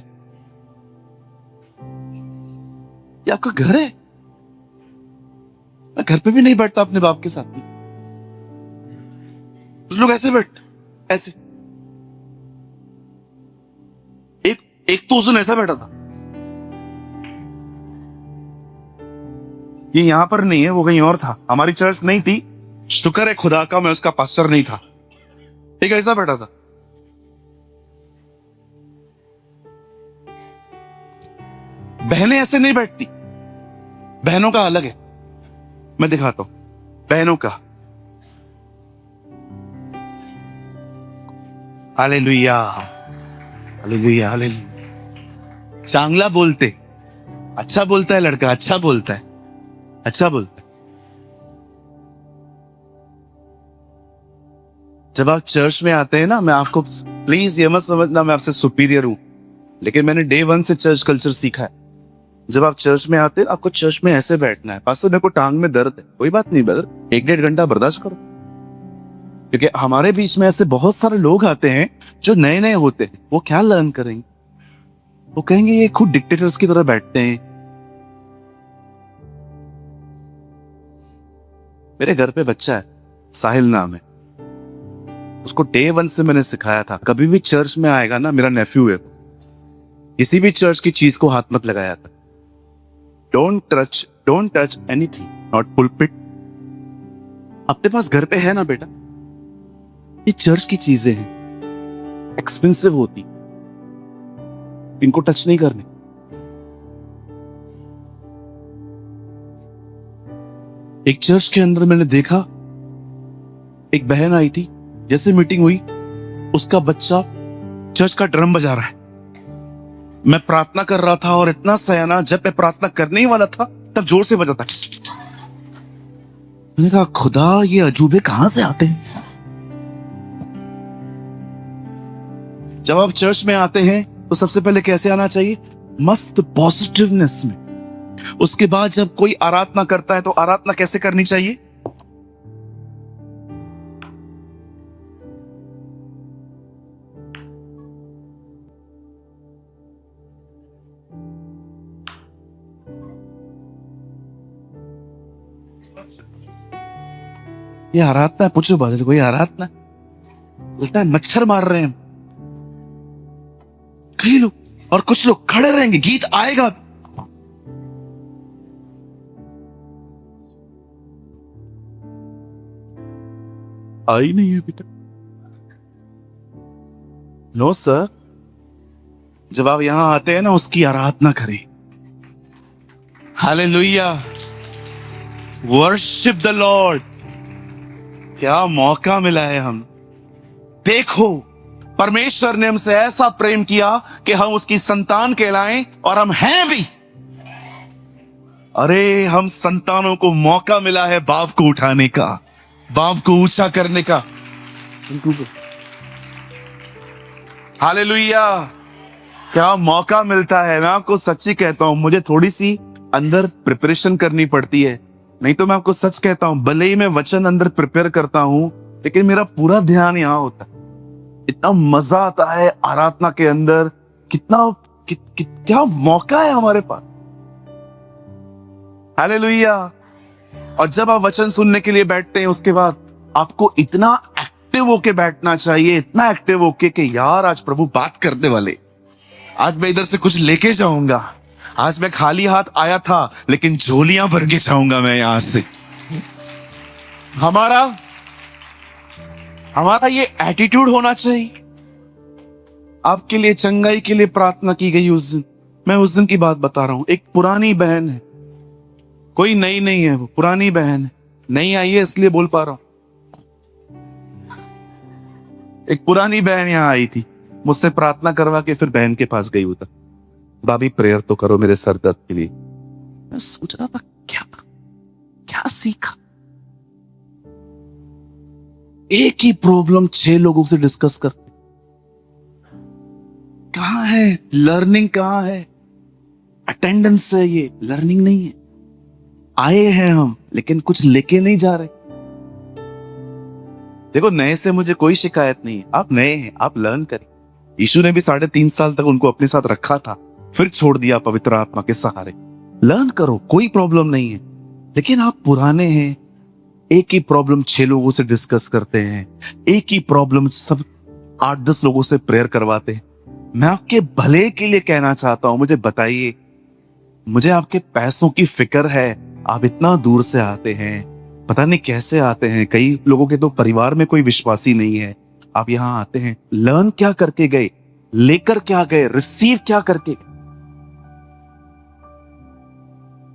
ये आपका घर है? मैं घर पे भी नहीं बैठता अपने बाप के साथ में। कुछ लोग ऐसे बैठते, ऐसे। एक तो उस दिन ऐसा बैठा था, ये यहां पर नहीं है, वो कहीं और था, हमारी चर्च नहीं थी, शुक्र है खुदा का मैं उसका पास्टर नहीं था। एक ऐसा बैठा था। बहनें ऐसे नहीं बैठती, बहनों का अलग है, मैं दिखाता हूं बहनों का। Hallelujah, hallelujah, hallelujah. चांगला बोलते, अच्छा बोलता है लड़का, अच्छा बोलता है, अच्छा बोलता है। जब आप चर्च में आते हैं ना, मैं आपको प्लीज ये मत समझना मैं आपसे सुपीरियर हूं, लेकिन मैंने डे 1 से चर्च कल्चर सीखा है। जब आप चर्च में आते हैं, आपको चर्च में ऐसे बैठना है। पास्टर मेरे को टांग में दर्द है, कोई बात नहीं ब्रदर, 1-1.5 घंटा बर्दाश्त करो, क्योंकि हमारे बीच में ऐसे बहुत सारे लोग आते हैं जो नए नए होते हैं। वो क्या लर्न करेंगे? वो कहेंगे ये खुद डिक्टेटर्स की तरह बैठते हैं। मेरे घर पे बच्चा है, साहिल नाम है, उसको डे 1 से मैंने सिखाया था, कभी भी चर्च में आएगा ना, मेरा नेफ्यू है, किसी भी चर्च की चीज को हाथ मत लगाया था। Don't touch anything, not pulpit. अपने पास घर पे है ना बेटा, ये चर्च की चीजें हैं, एक्सपेंसिव होती, इनको टच नहीं करने। एक चर्च के अंदर मैंने देखा, एक बहन आई थी, जैसे मीटिंग हुई उसका बच्चा चर्च का ड्रम बजा रहा है। मैं प्रार्थना कर रहा था और इतना सयाना, जब मैं प्रार्थना करने ही वाला था तब जोर से बजाता। मैंने कहा खुदा ये अजूबे कहां से आते हैं। जब आप चर्च में आते हैं तो सबसे पहले कैसे आना चाहिए? मस्त पॉजिटिवनेस में। उसके बाद जब कोई आराधना करता है तो आराधना कैसे करनी चाहिए? ये आराधना है? पूछो बादल को, ये आराधना लगता है मच्छर मार रहे हैं कई लोग, और कुछ लोग खड़े रहेंगे, गीत आएगा। आई नहीं है बेटा। नो सर, जब आप यहां आते हैं ना उसकी आराधना करें। Hallelujah, worship the Lord. क्या मौका मिला है हम। देखो, परमेश्वर ने हमसे ऐसा प्रेम किया कि हम उसकी संतान कहलाएं, और हम हैं भी। अरे हम संतानों को मौका मिला है बाप को उठाने का, बाप को ऊंचा करने का। हालेलुया, क्या मौका मिलता है। मैं आपको सच्ची कहता हूं, मुझे थोड़ी सी अंदर प्रिपरेशन करनी पड़ती है, नहीं तो मैं आपको सच कहता हूं, भले ही मैं वचन अंदर प्रिपेयर करता हूं लेकिन मेरा पूरा ध्यान यहां होता है। इतना मजा आता है आराधना के अंदर, क्या मौका है हमारे पास। हालेलुया। और जब आप वचन सुनने के लिए बैठते हैं उसके बाद आपको इतना एक्टिव होके बैठना चाहिए, इतना एक्टिव होके कि यार आज प्रभु बात करने वाले, आज मैं इधर से कुछ लेके जाऊंगा, आज मैं खाली हाथ आया था लेकिन झोलियां भर के जाऊंगा मैं यहां से। हमारा ये एटीट्यूड होना चाहिए। आपके लिए चंगाई के लिए प्रार्थना की गई उस दिन, मैं उस दिन की बात बता रहा हूं। एक पुरानी बहन है, कोई नई नहीं है, वो पुरानी बहन है, नई आई है इसलिए बोल पा रहा हूं। एक पुरानी बहन यहां आई थी, मुझसे प्रार्थना करवा के फिर बहन के पास गई उधर, भाभी प्रेयर तो करो मेरे सर दर्द के लिए। मैं सोच रहा था क्या सीखा। एक ही प्रॉब्लम 6 लोगों से डिस्कस कर, कहां है लर्निंग, कहां है अटेंडेंस? है ये लर्निंग नहीं है। आए हैं हम लेकिन कुछ लेके नहीं जा रहे। देखो, नए से मुझे कोई शिकायत नहीं है, आप नए हैं, आप लर्न करें। यीशु ने भी 3.5 साल तक उनको अपने साथ रखा था, फिर छोड़ दिया पवित्र आत्मा के सहारे। लर्न करो, कोई प्रॉब्लम नहीं है। लेकिन आप पुराने हैं, एक ही प्रॉब्लम 6 लोगों से डिस्कस करते हैं, एक ही प्रॉब्लम सब 8-10 लोगों से प्रेयर करवाते हैं। मैं आपके भले के लिए कहना चाहता हूं, मुझे बताइए, मुझे आपके पैसों की फिक्र है। आप इतना दूर से आते हैं, पता नहीं कैसे आते हैं। कई लोगों के तो परिवार में कोई विश्वासी नहीं है। आप यहां आते हैं, लर्न क्या करके गए, लेकर क्या गए, रिसीव क्या करके।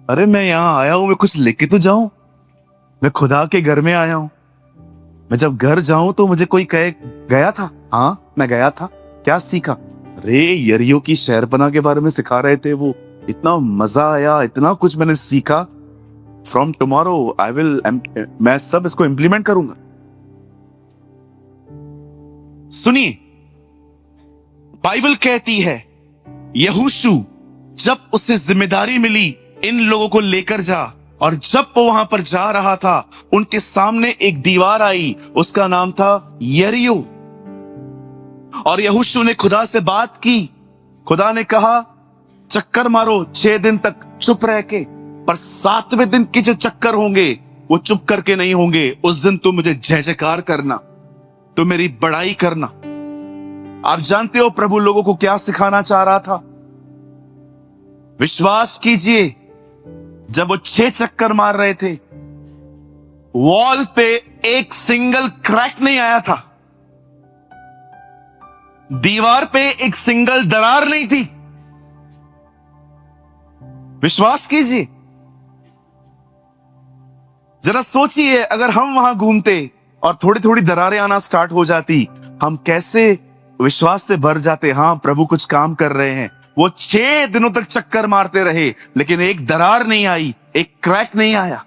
अरे मैं यहां आया हूं, मैं कुछ लेके तो जाऊं। मैं खुदा के घर में आया हूं। मैं जब घर जाऊं तो मुझे कोई कहे गया था। हाँ, मैं गया था। क्या सीखा? अरे यरीहो की शहरपनाह के बारे में सिखा रहे थे वो, इतना मजा आया, इतना कुछ मैंने सीखा। फ्रॉम टुमारो आई विल, मैं सब इसको इंप्लीमेंट करूंगा। सुनिए, बाइबल कहती है यहोशू जब उसे जिम्मेदारी मिली इन लोगों को लेकर जा, और जब वो वहां पर जा रहा था उनके सामने एक दीवार आई, उसका नाम था यरीहो। और यहोशू ने खुदा से बात की। खुदा ने कहा चक्कर मारो 6 दिन तक चुप रह के, पर 7वें दिन के जो चक्कर होंगे वो चुप करके नहीं होंगे। उस दिन तुम मुझे जय जयकार करना, तुम मेरी बड़ाई करना। आप जानते हो प्रभु लोगों को क्या सिखाना चाह रहा था? विश्वास कीजिए, जब वो 6 चक्कर मार रहे थे, वॉल पे एक सिंगल क्रैक नहीं आया था, दीवार पे एक सिंगल दरार नहीं थी। विश्वास कीजिए, जरा सोचिए, अगर हम वहां घूमते और थोड़ी थोड़ी दरारें आना स्टार्ट हो जाती, हम कैसे विश्वास से भर जाते। हाँ, प्रभु कुछ काम कर रहे हैं। वो 6 दिनों तक चक्कर मारते रहे, लेकिन एक दरार नहीं आई, एक क्रैक नहीं आया।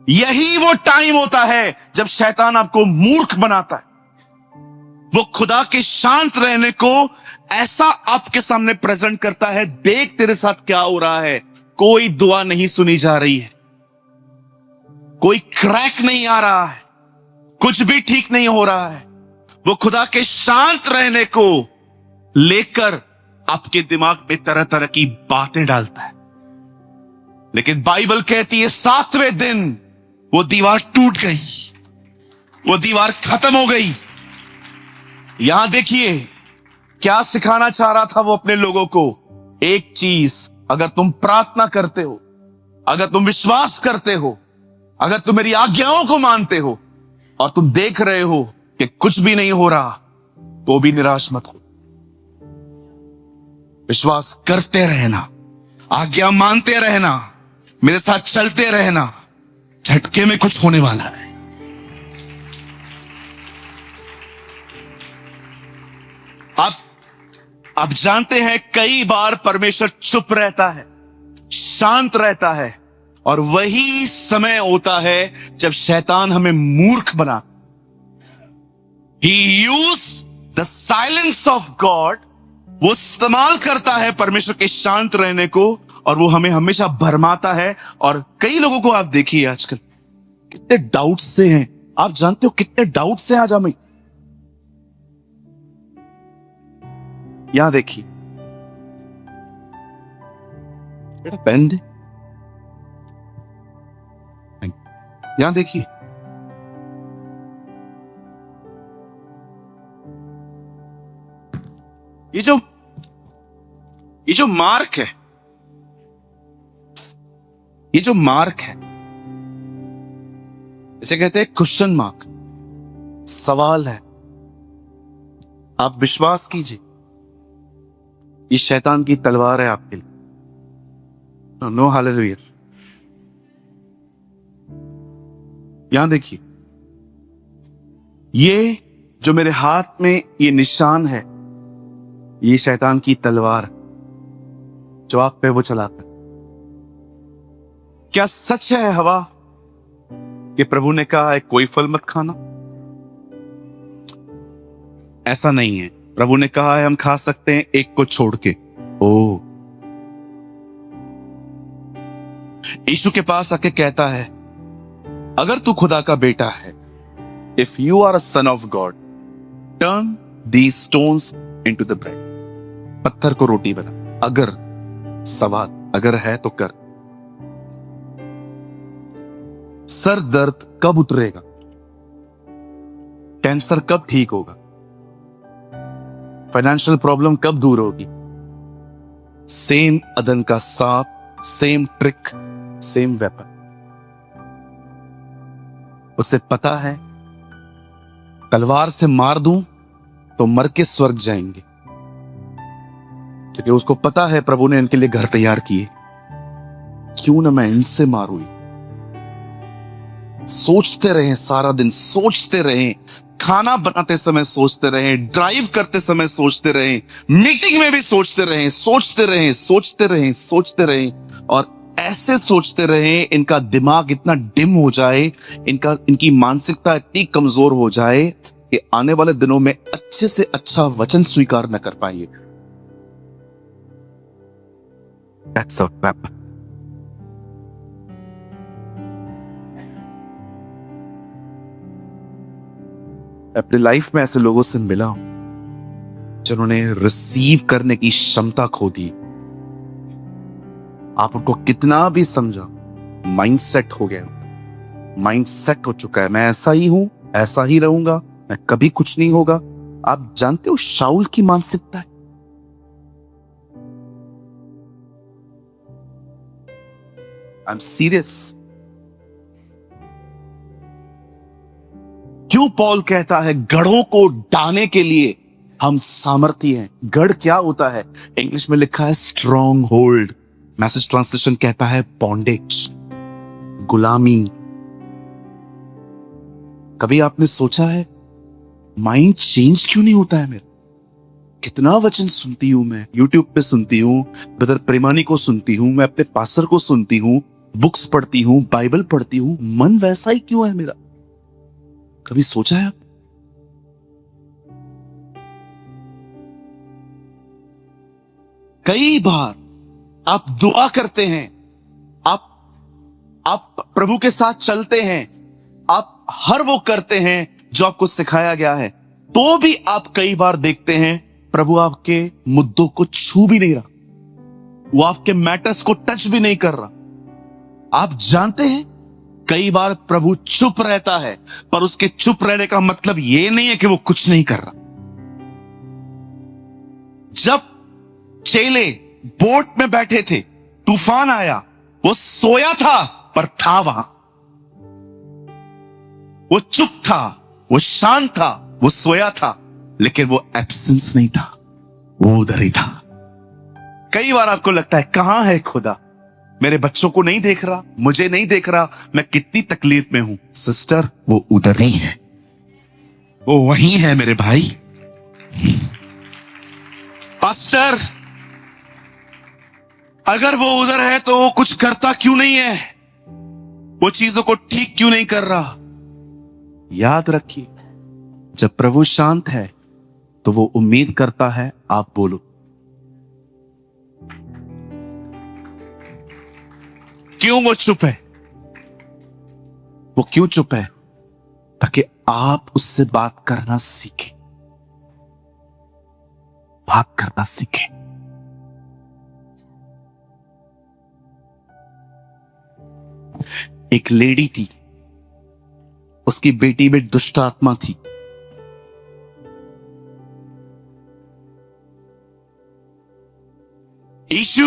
यही वो टाइम होता है जब शैतान आपको मूर्ख बनाता है। वो खुदा के शांत रहने को ऐसा आपके सामने प्रेजेंट करता है, देख तेरे साथ क्या हो रहा है। कोई दुआ नहीं सुनी जा रही है, कोई क्रैक नहीं आ रहा है, कुछ भी ठीक नहीं हो रहा है। वो खुदा के शांत रहने को लेकर आपके दिमाग में तरह तरह की बातें डालता है। लेकिन बाइबल कहती है 7वें दिन वो दीवार टूट गई, वो दीवार खत्म हो गई। यहां देखिए क्या सिखाना चाह रहा था वो अपने लोगों को। एक चीज, अगर तुम प्रार्थना करते हो, अगर तुम विश्वास करते हो, अगर तुम मेरी आज्ञाओं को मानते हो और तुम देख रहे हो कि कुछ भी नहीं हो रहा, तो भी निराश मत हो। विश्वास करते रहना, आज्ञा मानते रहना, मेरे साथ चलते रहना। झटके में कुछ होने वाला है। आप जानते हैं कई बार परमेश्वर चुप रहता है, शांत रहता है, और वही समय होता है जब शैतान हमें मूर्ख बना। He used the silence of God, वो इस्तेमाल करता है परमेश्वर के शांत रहने को, और वो हमें हमेशा भरमाता है। और कई लोगों को आप देखिए आजकल कितने डाउट से हैं। आप जानते हो कितने डाउट से आज हमें। यहां देखिए, बेटा पेन दे। यहां देखिए, ये जो मार्क है, ये जो मार्क है, इसे कहते हैं क्वेश्चन मार्क। सवाल है। आप विश्वास कीजिए, ये शैतान की तलवार है आपके लिए। No hallelujah. यहां देखिए, ये जो मेरे हाथ में ये निशान है, ये शैतान की तलवार जो आप पे वो चलाता है। क्या सच है हवा कि प्रभु ने कहा है कोई फल मत खाना? ऐसा नहीं है। प्रभु ने कहा है हम खा सकते हैं एक को छोड़ के। ओ, यीशु के पास आके कहता है अगर तू खुदा का बेटा है, if you are a son of God, turn these stones into the bread. पत्थर को रोटी बना। अगर सवाल अगर है तो कर। सर दर्द कब उतरेगा? कैंसर कब ठीक होगा? फाइनेंशियल प्रॉब्लम कब दूर होगी? सेम अदन का सांप, सेम ट्रिक, सेम वेपन। उसे पता है तलवार से मार दूं तो मर के स्वर्ग जाएंगे, क्योंकि उसको पता है प्रभु ने इनके लिए घर तैयार किए। क्यों ना मैं इनसे मारूं? सोचते रहें, सारा दिन सोचते रहें, खाना बनाते समय सोचते रहें, ड्राइव करते समय सोचते रहें, मीटिंग में भी सोचते रहें, सोचते रहें, सोचते रहें, सोचते रहें, और ऐसे सोचते रहें इनका दिमाग इतना डिम हो जाए, इनकी मानसिकता इतनी कमजोर हो जाए कि आने वाले दिनों में अच्छे से अच्छा वचन स्वीकार न कर पाएंगे। That's a weapon. अपनी लाइफ में ऐसे लोगों से मिला हूं जिन्होंने रिसीव करने की क्षमता खो दी। आप उनको कितना भी समझा, माइंड सेट हो गया, माइंड सेट हो चुका है, मैं ऐसा ही हूं, ऐसा ही रहूंगा, मैं कभी कुछ नहीं होगा। आप जानते हो शाऊल की मानसिकता है। I am serious. क्यों पॉल कहता है गढ़ों को डाने के लिए हम सामर्थी हैं? गढ़ क्या होता है? इंग्लिश में लिखा है स्ट्रॉन्ग होल्ड, मैसेज ट्रांसलेशन कहता है बॉन्डेज। गुलामी। कभी आपने सोचा है माइंड चेंज क्यों नहीं होता है मेरा? कितना वचन सुनती हूं मैं, यूट्यूब पे सुनती हूं, ब्रदर प्रेमानी को सुनती हूं, मैं अपने पास्टर को सुनती हूं, बुक्स पढ़ती हूं, बाइबल पढ़ती हूं, मन वैसा ही क्यों है मेरा? कभी सोचा है आप? कई बार आप दुआ करते हैं, आप प्रभु के साथ चलते हैं, आप हर वो करते हैं जो आपको सिखाया गया है, तो भी आप कई बार देखते हैं प्रभु आपके मुद्दों को छू भी नहीं रहा, वो आपके मैटर्स को टच भी नहीं कर रहा। आप जानते हैं कई बार प्रभु चुप रहता है, पर उसके चुप रहने का मतलब यह नहीं है कि वो कुछ नहीं कर रहा। जब चेले बोट में बैठे थे, तूफान आया, वो सोया था पर था वहां, वो चुप था, वो शांत था, वो सोया था, लेकिन वो एब्सेंस नहीं था, वो उधर ही था। कई बार आपको लगता है कहां है खुदा, मेरे बच्चों को नहीं देख रहा, मुझे नहीं देख रहा, मैं कितनी तकलीफ में हूं। सिस्टर, वो उधर नहीं है, वो वहीं है मेरे भाई। पास्टर, अगर वो उधर है तो वो कुछ करता क्यों नहीं है, वो चीजों को ठीक क्यों नहीं कर रहा? याद रखिए, जब प्रभु शांत है तो वो उम्मीद करता है आप बोलो। क्यों वो चुप है? वो क्यों चुप है? ताकि आप उससे बात करना सीखें, बात करना सीखें। एक लेडी थी, उसकी बेटी में दुष्ट आत्मा थी। यीशु,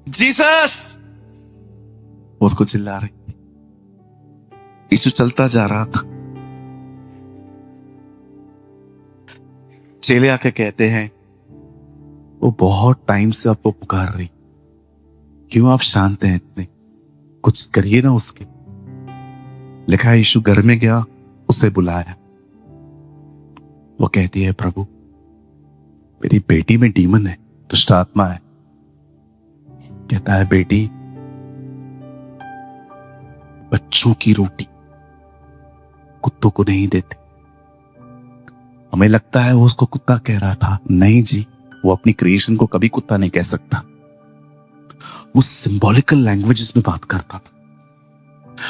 जीसस, उसको चिल्ला रही। यीशु चलता जा रहा था। चेले आके कहते हैं, वो बहुत टाइम से आपको पुकार रही, क्यों आप शांत हैं इतने? कुछ करिए ना उसके। लिखा है यीशु घर में गया, उसे बुलाया। वो कहती है, प्रभु मेरी बेटी में डीमन है, दुष्ट आत्मा है। कहता है, बेटी बच्चों की रोटी कुत्तों को नहीं देते। हमें लगता है वो उसको कुत्ता कह रहा था। नहीं जी, वो अपनी क्रिएशन को कभी कुत्ता नहीं कह सकता। वो सिंबॉलिकल लैंग्वेजेस में बात करता था।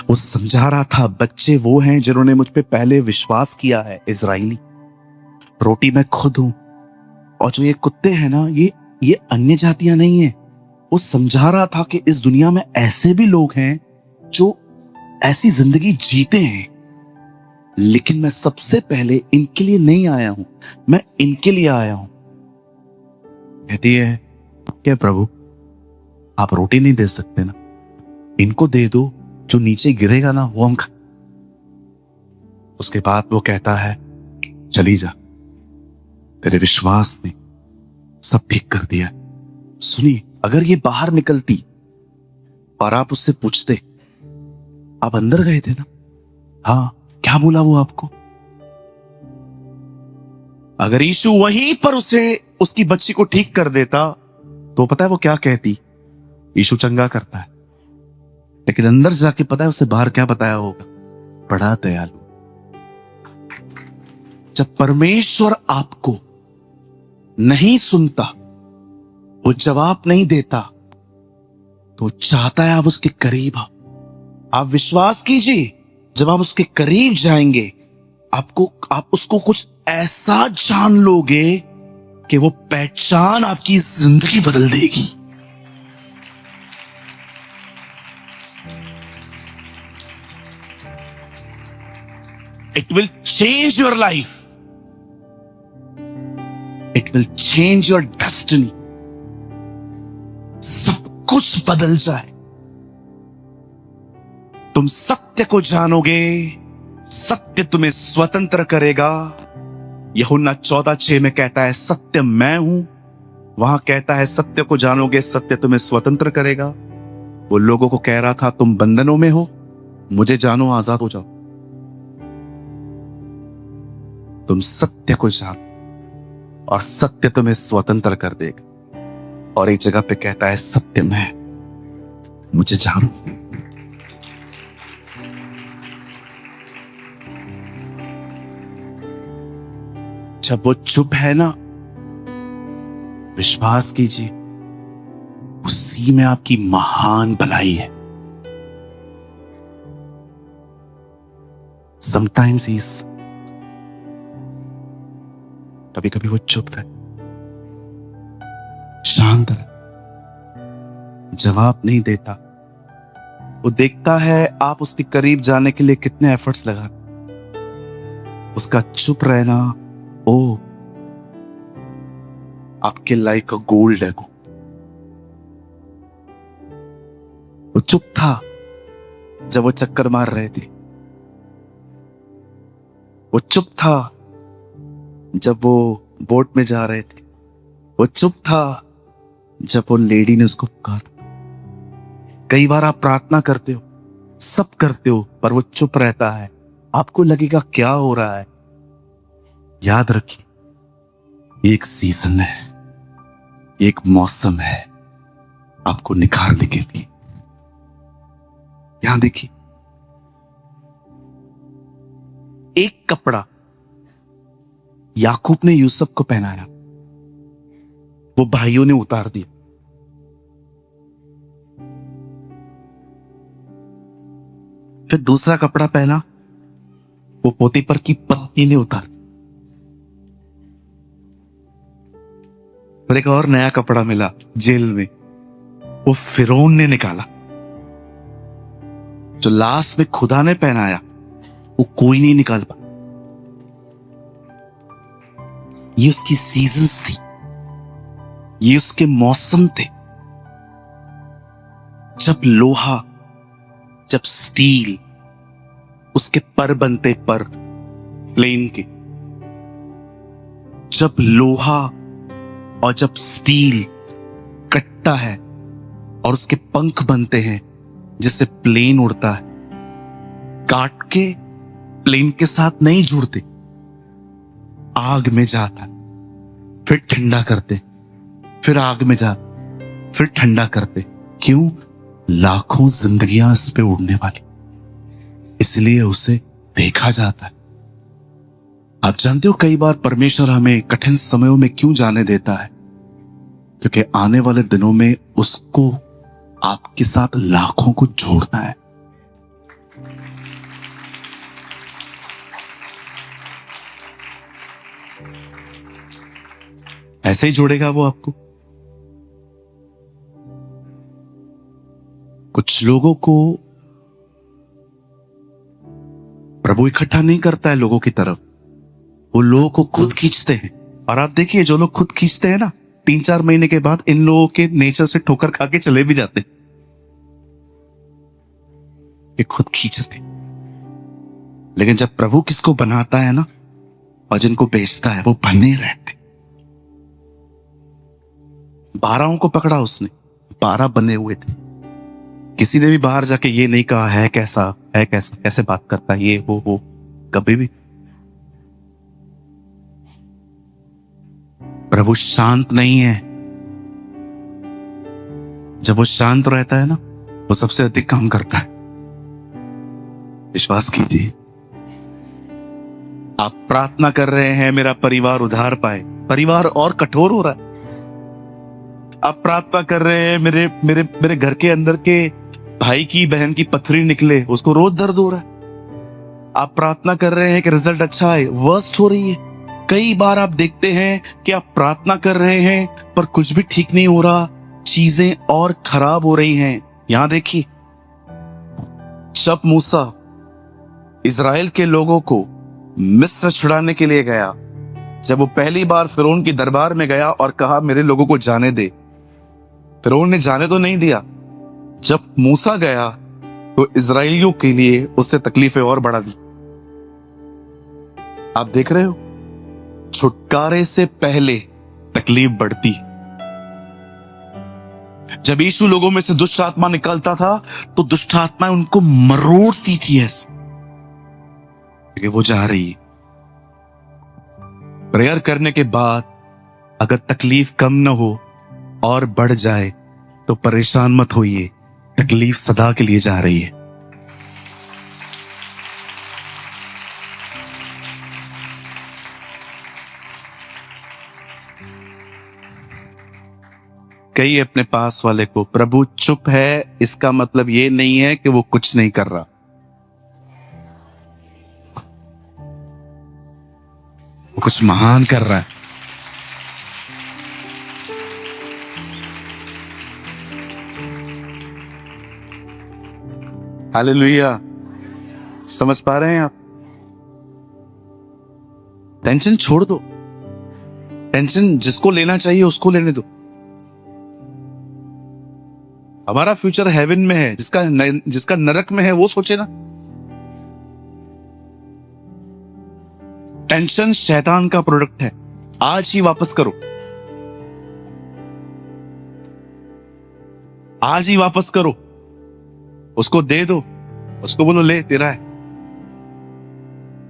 वो समझा रहा था, बच्चे वो हैं जिन्होंने मुझ पे पहले विश्वास किया है, इजराइली। रोटी मैं खुद हूं, और जो ये कुत्ते हैं ना, ये अन्य जातियां नहीं है। वो समझा रहा था कि इस दुनिया में ऐसे भी लोग हैं जो ऐसी जिंदगी जीते हैं, लेकिन मैं सबसे पहले इनके लिए नहीं आया हूं, मैं इनके लिए आया हूं। कहती है, क्या प्रभु आप रोटी नहीं दे सकते ना? इनको दे दो, जो नीचे गिरेगा ना वो हम खा। उसके बाद वो कहता है, चली जा, तेरे विश्वास ने सब ठीक कर दिया। सुनिए, अगर ये बाहर निकलती और आप उससे पूछते, आप अंदर गए थे ना? हाँ, क्या बोला वो आपको? अगर यीशु वहीं पर उसे उसकी बच्ची को ठीक कर देता, तो पता है वो क्या कहती? यीशु चंगा करता है, लेकिन अंदर जाके पता है उसे बाहर क्या बताया होगा? बड़ा दयालु। जब परमेश्वर आपको नहीं सुनता, वो जवाब नहीं देता, तो चाहता है आप उसके करीब आओ। आप विश्वास कीजिए, जब आप उसके करीब जाएंगे, आप उसको कुछ ऐसा जान लोगे कि वो पहचान आपकी जिंदगी बदल देगी। It will change your life. It will change your destiny. सब कुछ बदल जाए। तुम सत्य को जानोगे, सत्य तुम्हें स्वतंत्र करेगा। यूहन्ना 14:6 में कहता है, सत्य मैं हूं। वहां कहता है, सत्य को जानोगे, सत्य तुम्हें स्वतंत्र करेगा। वो लोगों को कह रहा था तुम बंधनों में हो, मुझे जानो, आजाद हो जाओ। तुम सत्य को जानो और सत्य तुम्हें स्वतंत्र कर देगा। और एक जगह पे कहता है सत्य में, मुझे जानो। जब वो चुप है ना, विश्वास कीजिए उसी में आपकी महान भलाई है। समटाइम्स ही, कभी कभी वो चुप रहे, शांत रहे, जवाब नहीं देता। वो देखता है आप उसके करीब जाने के लिए कितने एफर्ट्स लगा। उसका चुप रहना ओ आपके लाइफ का गोल्ड है। वो चुप था जब वो चक्कर मार रहे थे। वो चुप था जब वो बोट में जा रहे थे। वो चुप था जब वो लेडी ने उसको पुकारा। कई बार आप प्रार्थना करते हो, सब करते हो, पर वो चुप रहता है। आपको लगेगा क्या हो रहा है। याद रखिए, एक सीजन है, एक मौसम है आपको निखारने के लिए। यहां देखिए, एक कपड़ा याकूब ने यूसुफ को पहनाया, वो भाइयों ने उतार दिया। फिर दूसरा कपड़ा पहना, वो पोतीफर की पत्नी ने उतार। फिर एक और नया कपड़ा मिला जेल में, वो फिरौन ने निकाला। जो लास्ट में खुदा ने पहनाया वो कोई नहीं निकाल पाया। ये उसकी सीजन्स थी, ये उसके मौसम थे। जब लोहा, जब स्टील, उसके पर बनते पर प्लेन के, जब लोहा और जब स्टील कटता है और उसके पंख बनते हैं जिससे प्लेन उड़ता है, काट के प्लेन के साथ नहीं जुड़ते, आग में जाता, फिर ठंडा करते, फिर आग में जाता, फिर ठंडा करते। क्यों? लाखों जिंदगियां इस पे उड़ने वाली, इसलिए उसे देखा जाता है। आप जानते हो कई बार परमेश्वर हमें कठिन समयों में क्यों जाने देता है? क्योंकि आने वाले दिनों में उसको आपके साथ लाखों को जोड़ना है। ऐसे ही जोड़ेगा वो आपको। कुछ लोगों को प्रभु इकट्ठा नहीं करता है लोगों की तरफ, वो लोगों को खुद खींचते हैं। और आप देखिए, जो लोग खुद खींचते हैं ना, 3-4 महीने के बाद इन लोगों के नेचर से ठोकर खा के चले भी जाते, ये खुद खींचते। लेकिन जब प्रभु किसको बनाता है ना, और जिनको बेचता है, वो बने रहते। 12 को पकड़ा उसने, 12 बने हुए थे। किसी ने भी बाहर जाके ये नहीं कहा है कैसा है, कैसा कैसे बात करता है, ये वो कभी भी। प्रभु शांत नहीं है। जब वो शांत रहता है ना, वो सबसे अधिक काम करता है। विश्वास कीजिए, आप प्रार्थना कर रहे हैं मेरा परिवार उधार पाए, परिवार और कठोर हो रहा है। आप प्रार्थना कर रहे हैं मेरे घर के अंदर के भाई की बहन की पथरी निकले, उसको रोज दर्द हो रहा है। आप प्रार्थना कर रहे हैं कि रिजल्ट अच्छा आए, वर्स्ट हो रही है। कई बार आप देखते हैं कि आप प्रार्थना कर रहे हैं पर कुछ भी ठीक नहीं हो रहा, चीजें और खराब हो रही हैं। यहां देखिए, जब मूसा इजराइल के लोगों को मिस्र छुड़ाने के लिए गया, जब वो पहली बार फिरौन की दरबार में गया और कहा मेरे लोगों को जाने दे, फिरौन ने जाने तो नहीं दिया। जब मूसा गया तो इजराइलियों के लिए उससे तकलीफें और बढ़ा दी। आप देख रहे हो, छुटकारे से पहले तकलीफ बढ़ती, जब यीशु लोगों में से दुष्ट आत्मा निकलता था तो दुष्ट आत्माएं उनको मरोड़ती थी ऐसे, क्योंकि वो जा रही है। प्रेयर करने के बाद अगर तकलीफ कम न हो और बढ़ जाए तो परेशान मत होइए, तकलीफ सदा के लिए जा रही है। कई अपने पास वाले को, प्रभु चुप है इसका मतलब ये नहीं है कि वो कुछ नहीं कर रहा, वो कुछ महान कर रहा है। हालेलुया। समझ पा रहे हैं आप? टेंशन छोड़ दो, टेंशन जिसको लेना चाहिए उसको लेने दो। हमारा फ्यूचर हेवन में है, जिसका नरक में है वो सोचे ना। टेंशन शैतान का प्रोडक्ट है, आज ही वापस करो, आज ही वापस करो, उसको दे दो, उसको बोलो ले तेरा है।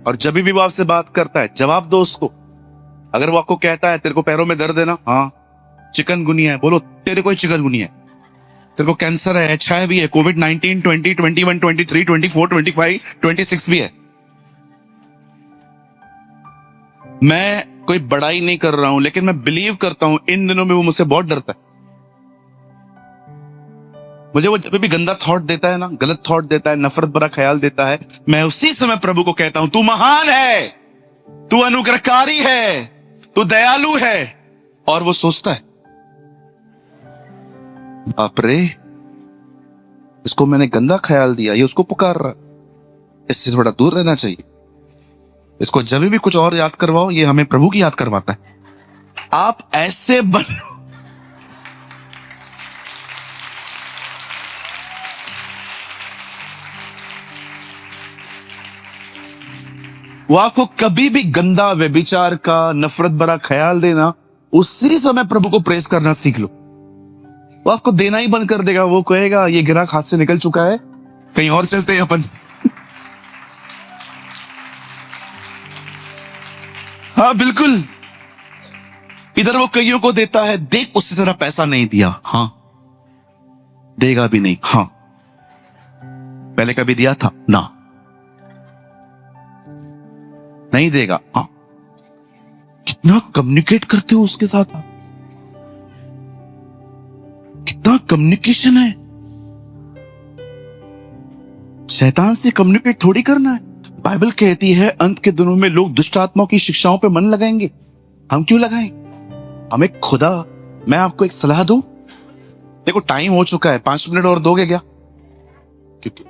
और जब भी वो आपसे बात करता है जवाब दो उसको। अगर वो आपको कहता है तेरे को पैरों में दर्द है ना, हाँ चिकनगुनिया है, बोलो तेरे को ही चिकनगुनिया है। तेरे को कैंसर है, एचआईवी भी है, कोविड-19, 20, 21, 23, 24, 25, 26 भी है। मैं कोई बड़ाई नहीं कर रहा हूं, लेकिन मैं बिलीव करता हूं इन दिनों में वो मुझसे बहुत डरता है। मुझे वो जब भी गंदा थॉट देता है ना, गलत थॉट देता है, नफरत भरा ख्याल देता है, मैं उसी समय प्रभु को कहता हूं तू महान है, तू अनुग्रहकारी है, तू दयालु है। और वो सोचता है बाप रे, इसको मैंने गंदा ख्याल दिया, ये उसको पुकार रहा, इससे थोड़ा दूर रहना चाहिए। इसको जब भी कुछ और याद करवाओ ये हमें प्रभु की याद करवाता है। आप ऐसे बनो, वो आपको कभी भी गंदा व्यभिचार का, नफरत भरा ख्याल देना, उसी समय प्रभु को प्रेस करना सीख लो। वो आपको देना ही बंद कर देगा। वो कहेगा ये ग्राहक हाथ से निकल चुका है, कहीं और चलते हैं अपन। हाँ बिल्कुल, इधर वो कईयों को देता है, देख उससे तेरा पैसा नहीं दिया, हाँ देगा भी नहीं, हाँ पहले कभी दिया था ना, नहीं देगा, हाँ। कितना कम्युनिकेट करते हो उसके साथ आप, कितना कम्युनिकेशन है। शैतान से कम्युनिकेट थोड़ी करना है। बाइबल कहती है अंत के दिनों में लोग दुष्ट आत्माओं की शिक्षाओं पे मन लगाएंगे। हम क्यों लगाएं? हमें खुदा, मैं आपको एक सलाह दूं, देखो टाइम हो चुका है, 5 मिनट और दोगे क्या? क्योंकि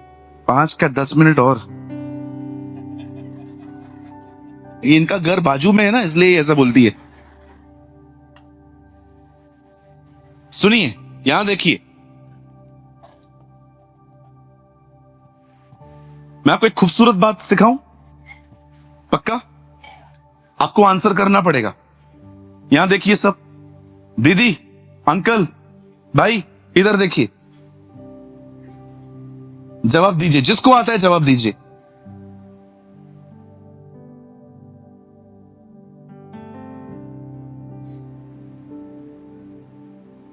5 क्या 10 मिनट और, ये इनका घर बाजू में है ना, इसलिए ऐसा बोलती है। सुनिए, यहां देखिए, मैं आपको एक खूबसूरत बात सिखाऊं, पक्का आपको आंसर करना पड़ेगा। यहां देखिए सब, दीदी, अंकल, भाई, इधर देखिए, जवाब दीजिए, जिसको आता है जवाब दीजिए।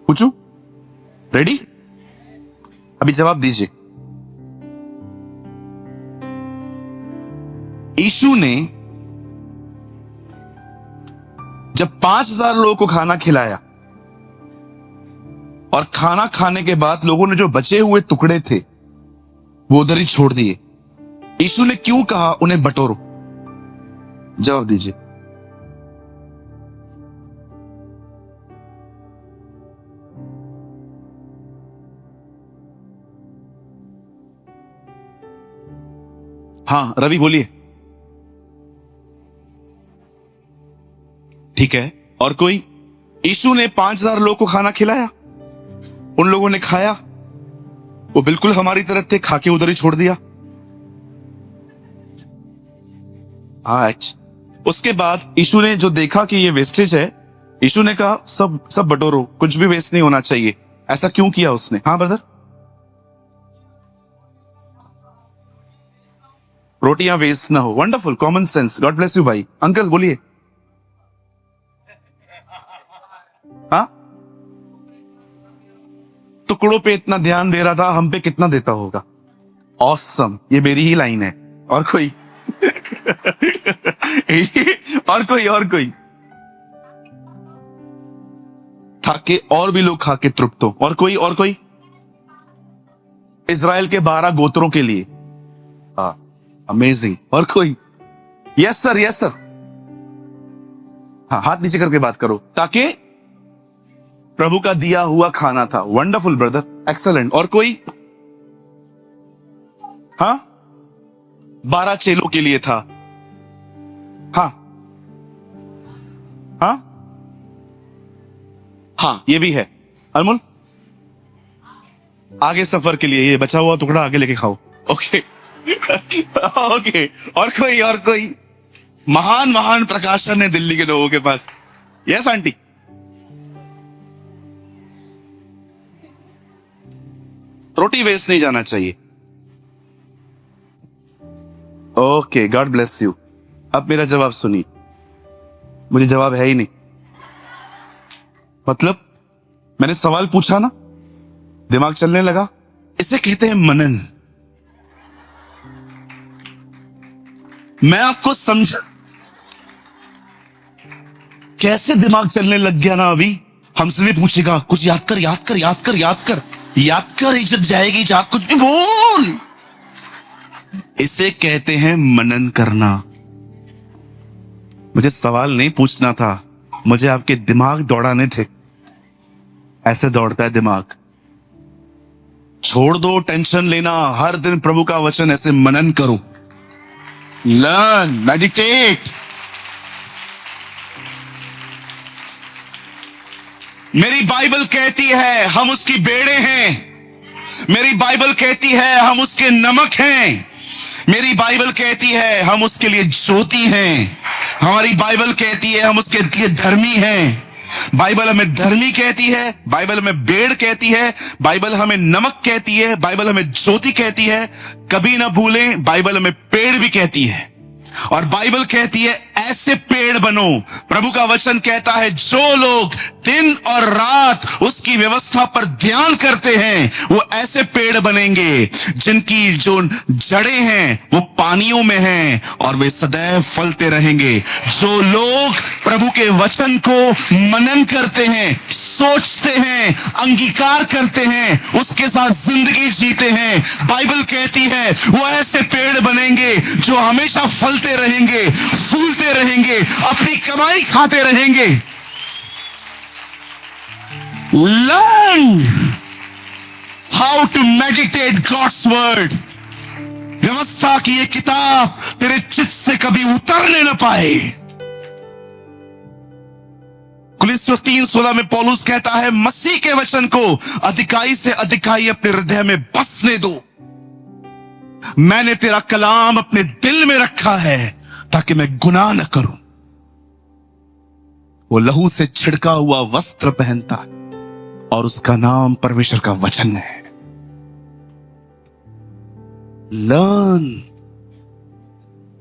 पूछूं? रेडी? अभी जवाब दीजिए। यीशु ने जब 5000 लोगों को खाना खिलाया और खाना खाने के बाद लोगों ने जो बचे हुए टुकड़े थे वो उधर ही छोड़ दिए, यीशु ने क्यों कहा उन्हें बटोरो? जवाब दीजिए। हाँ रवि बोलिए। ठीक है, और कोई? यीशु ने 5000 लोगों को खाना खिलाया, उन लोगों ने खाया, वो बिल्कुल हमारी तरह थे, खा के उधर ही छोड़ दिया। आज उसके बाद यीशु ने जो देखा कि ये वेस्टेज है, यीशु ने कहा सब बटोरो, कुछ भी वेस्ट नहीं होना चाहिए। ऐसा क्यों किया उसने? हाँ ब्रदर, रोटियां वेस्ट ना हो। Wonderful, common sense, God bless you भाई। अंकल बोलिए। हाँ, टुकड़ों पे इतना ध्यान दे रहा था, हम पे कितना देता होगा। ऑसम, ये मेरी ही लाइन है। और कोई? और कोई ताकि और भी लोग खा के तृप्त हो। और कोई इजराइल के 12 गोत्रों के लिए। अमेजिंग। और कोई? Yes sir, yes sir. हाँ, हाथ नीचे करके बात करो। ताकि प्रभु का दिया हुआ खाना था। Wonderful brother, excellent. और कोई? हाँ, 12 चेलों के लिए था। हाँ हाँ हाँ, ये भी है। अनमोल, आगे सफर के लिए ये बचा हुआ टुकड़ा आगे लेके खाओ। Okay okay. और कोई? महान प्रकाशन है दिल्ली के लोगों के पास। Yes aunty. रोटी वेस्ट नहीं जाना चाहिए। Okay, God bless you. अब मेरा जवाब सुनिए। मुझे जवाब है ही नहीं। मतलब मैंने सवाल पूछा ना, दिमाग चलने लगा। इसे कहते हैं मनन। मैं आपको समझा कैसे दिमाग चलने लग गया ना। अभी हमसे भी पूछेगा कुछ याद कर, इज्जत जाएगी, याद कुछ भी बोल। इसे कहते हैं मनन करना। मुझे सवाल नहीं पूछना था, मुझे आपके दिमाग दौड़ाने थे। ऐसे दौड़ता है दिमाग। छोड़ दो टेंशन लेना, हर दिन प्रभु का वचन ऐसे मनन करो। Learn, meditate. मेरी बाइबल कहती है हम उसकी बेड़े हैं। मेरी बाइबल कहती है हम उसके नमक हैं। मेरी बाइबल कहती है हम उसके लिए ज्योति हैं। हमारी बाइबल कहती है हम उसके लिए धर्मी हैं। बाइबल हमें धर्मी कहती है, बाइबल हमें बेड़ कहती है, बाइबल हमें नमक कहती है, बाइबल हमें ज्योति कहती है। कभी ना भूलें, बाइबल हमें पेड़ भी कहती है। और बाइबल कहती है ऐसे पेड़ बनो। प्रभु का वचन कहता है जो लोग दिन और रात उसकी व्यवस्था पर ध्यान करते हैं वो ऐसे पेड़ बनेंगे जिनकी जो जड़ें हैं वो पानियों में हैं और वे सदैव फलते रहेंगे। जो लोग प्रभु के वचन को मनन करते हैं, सोचते हैं, अंगीकार करते हैं, उसके साथ जिंदगी जीते हैं, बाइबल कहती है वो ऐसे पेड़ बनेंगे जो हमेशा फलते रहेंगे, फूलते रहेंगे, अपनी कमाई खाते रहेंगे। Learn how to meditate God's word. व्यवस्था की ये किताब तेरे चित्त से कभी उतरने न पाए। कुलिस्सियों 3:16 में पौलुस कहता है मसीह के वचन को अधिकाई से अधिकाई अपने हृदय में बसने दो। मैंने तेरा कलाम अपने दिल में रखा है ताकि मैं गुनाह न करूं। वो लहू से छिड़का हुआ वस्त्र पहनता है और उसका नाम परमेश्वर का वचन है।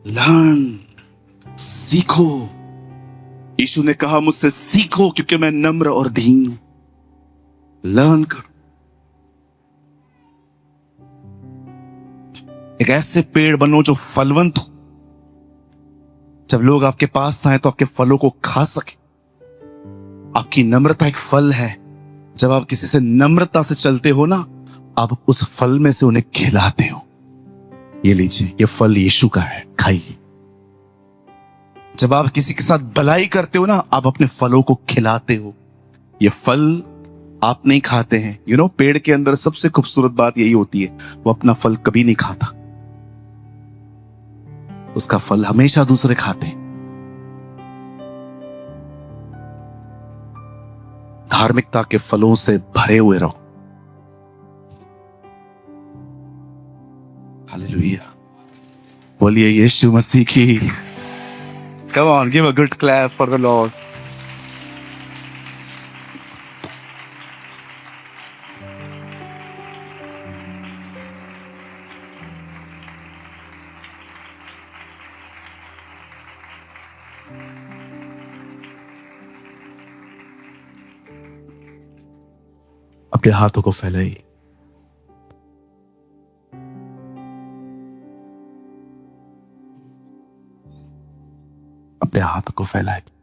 लर्न, सीखो। यीशु ने कहा मुझसे सीखो क्योंकि मैं नम्र और दीन हूं। लर्न करो। एक ऐसे पेड़ बनो जो फलवंत हो। जब लोग आपके पास आए तो आपके फलों को खा सके। आपकी नम्रता एक फल है। जब आप किसी से नम्रता से चलते हो ना, आप उस फल में से उन्हें खिलाते हो। ये लीजिए, ये फल यीशु का है, खाइए। जब आप किसी के साथ भलाई करते हो ना, आप अपने फलों को खिलाते हो। ये फल आप नहीं खाते हैं। पेड़ के अंदर सबसे खूबसूरत बात यही होती है, वो अपना फल कभी नहीं खाता। उसका फल हमेशा दूसरे खाते हैं। धार्मिकता के फलों से भरे हुए रहो। हालेलुया। बोलिए यीशु मसीह की। Come on, give a good clap for the Lord. अपने हाथों को फैलाइए। अपने हाथों को फैलाइए।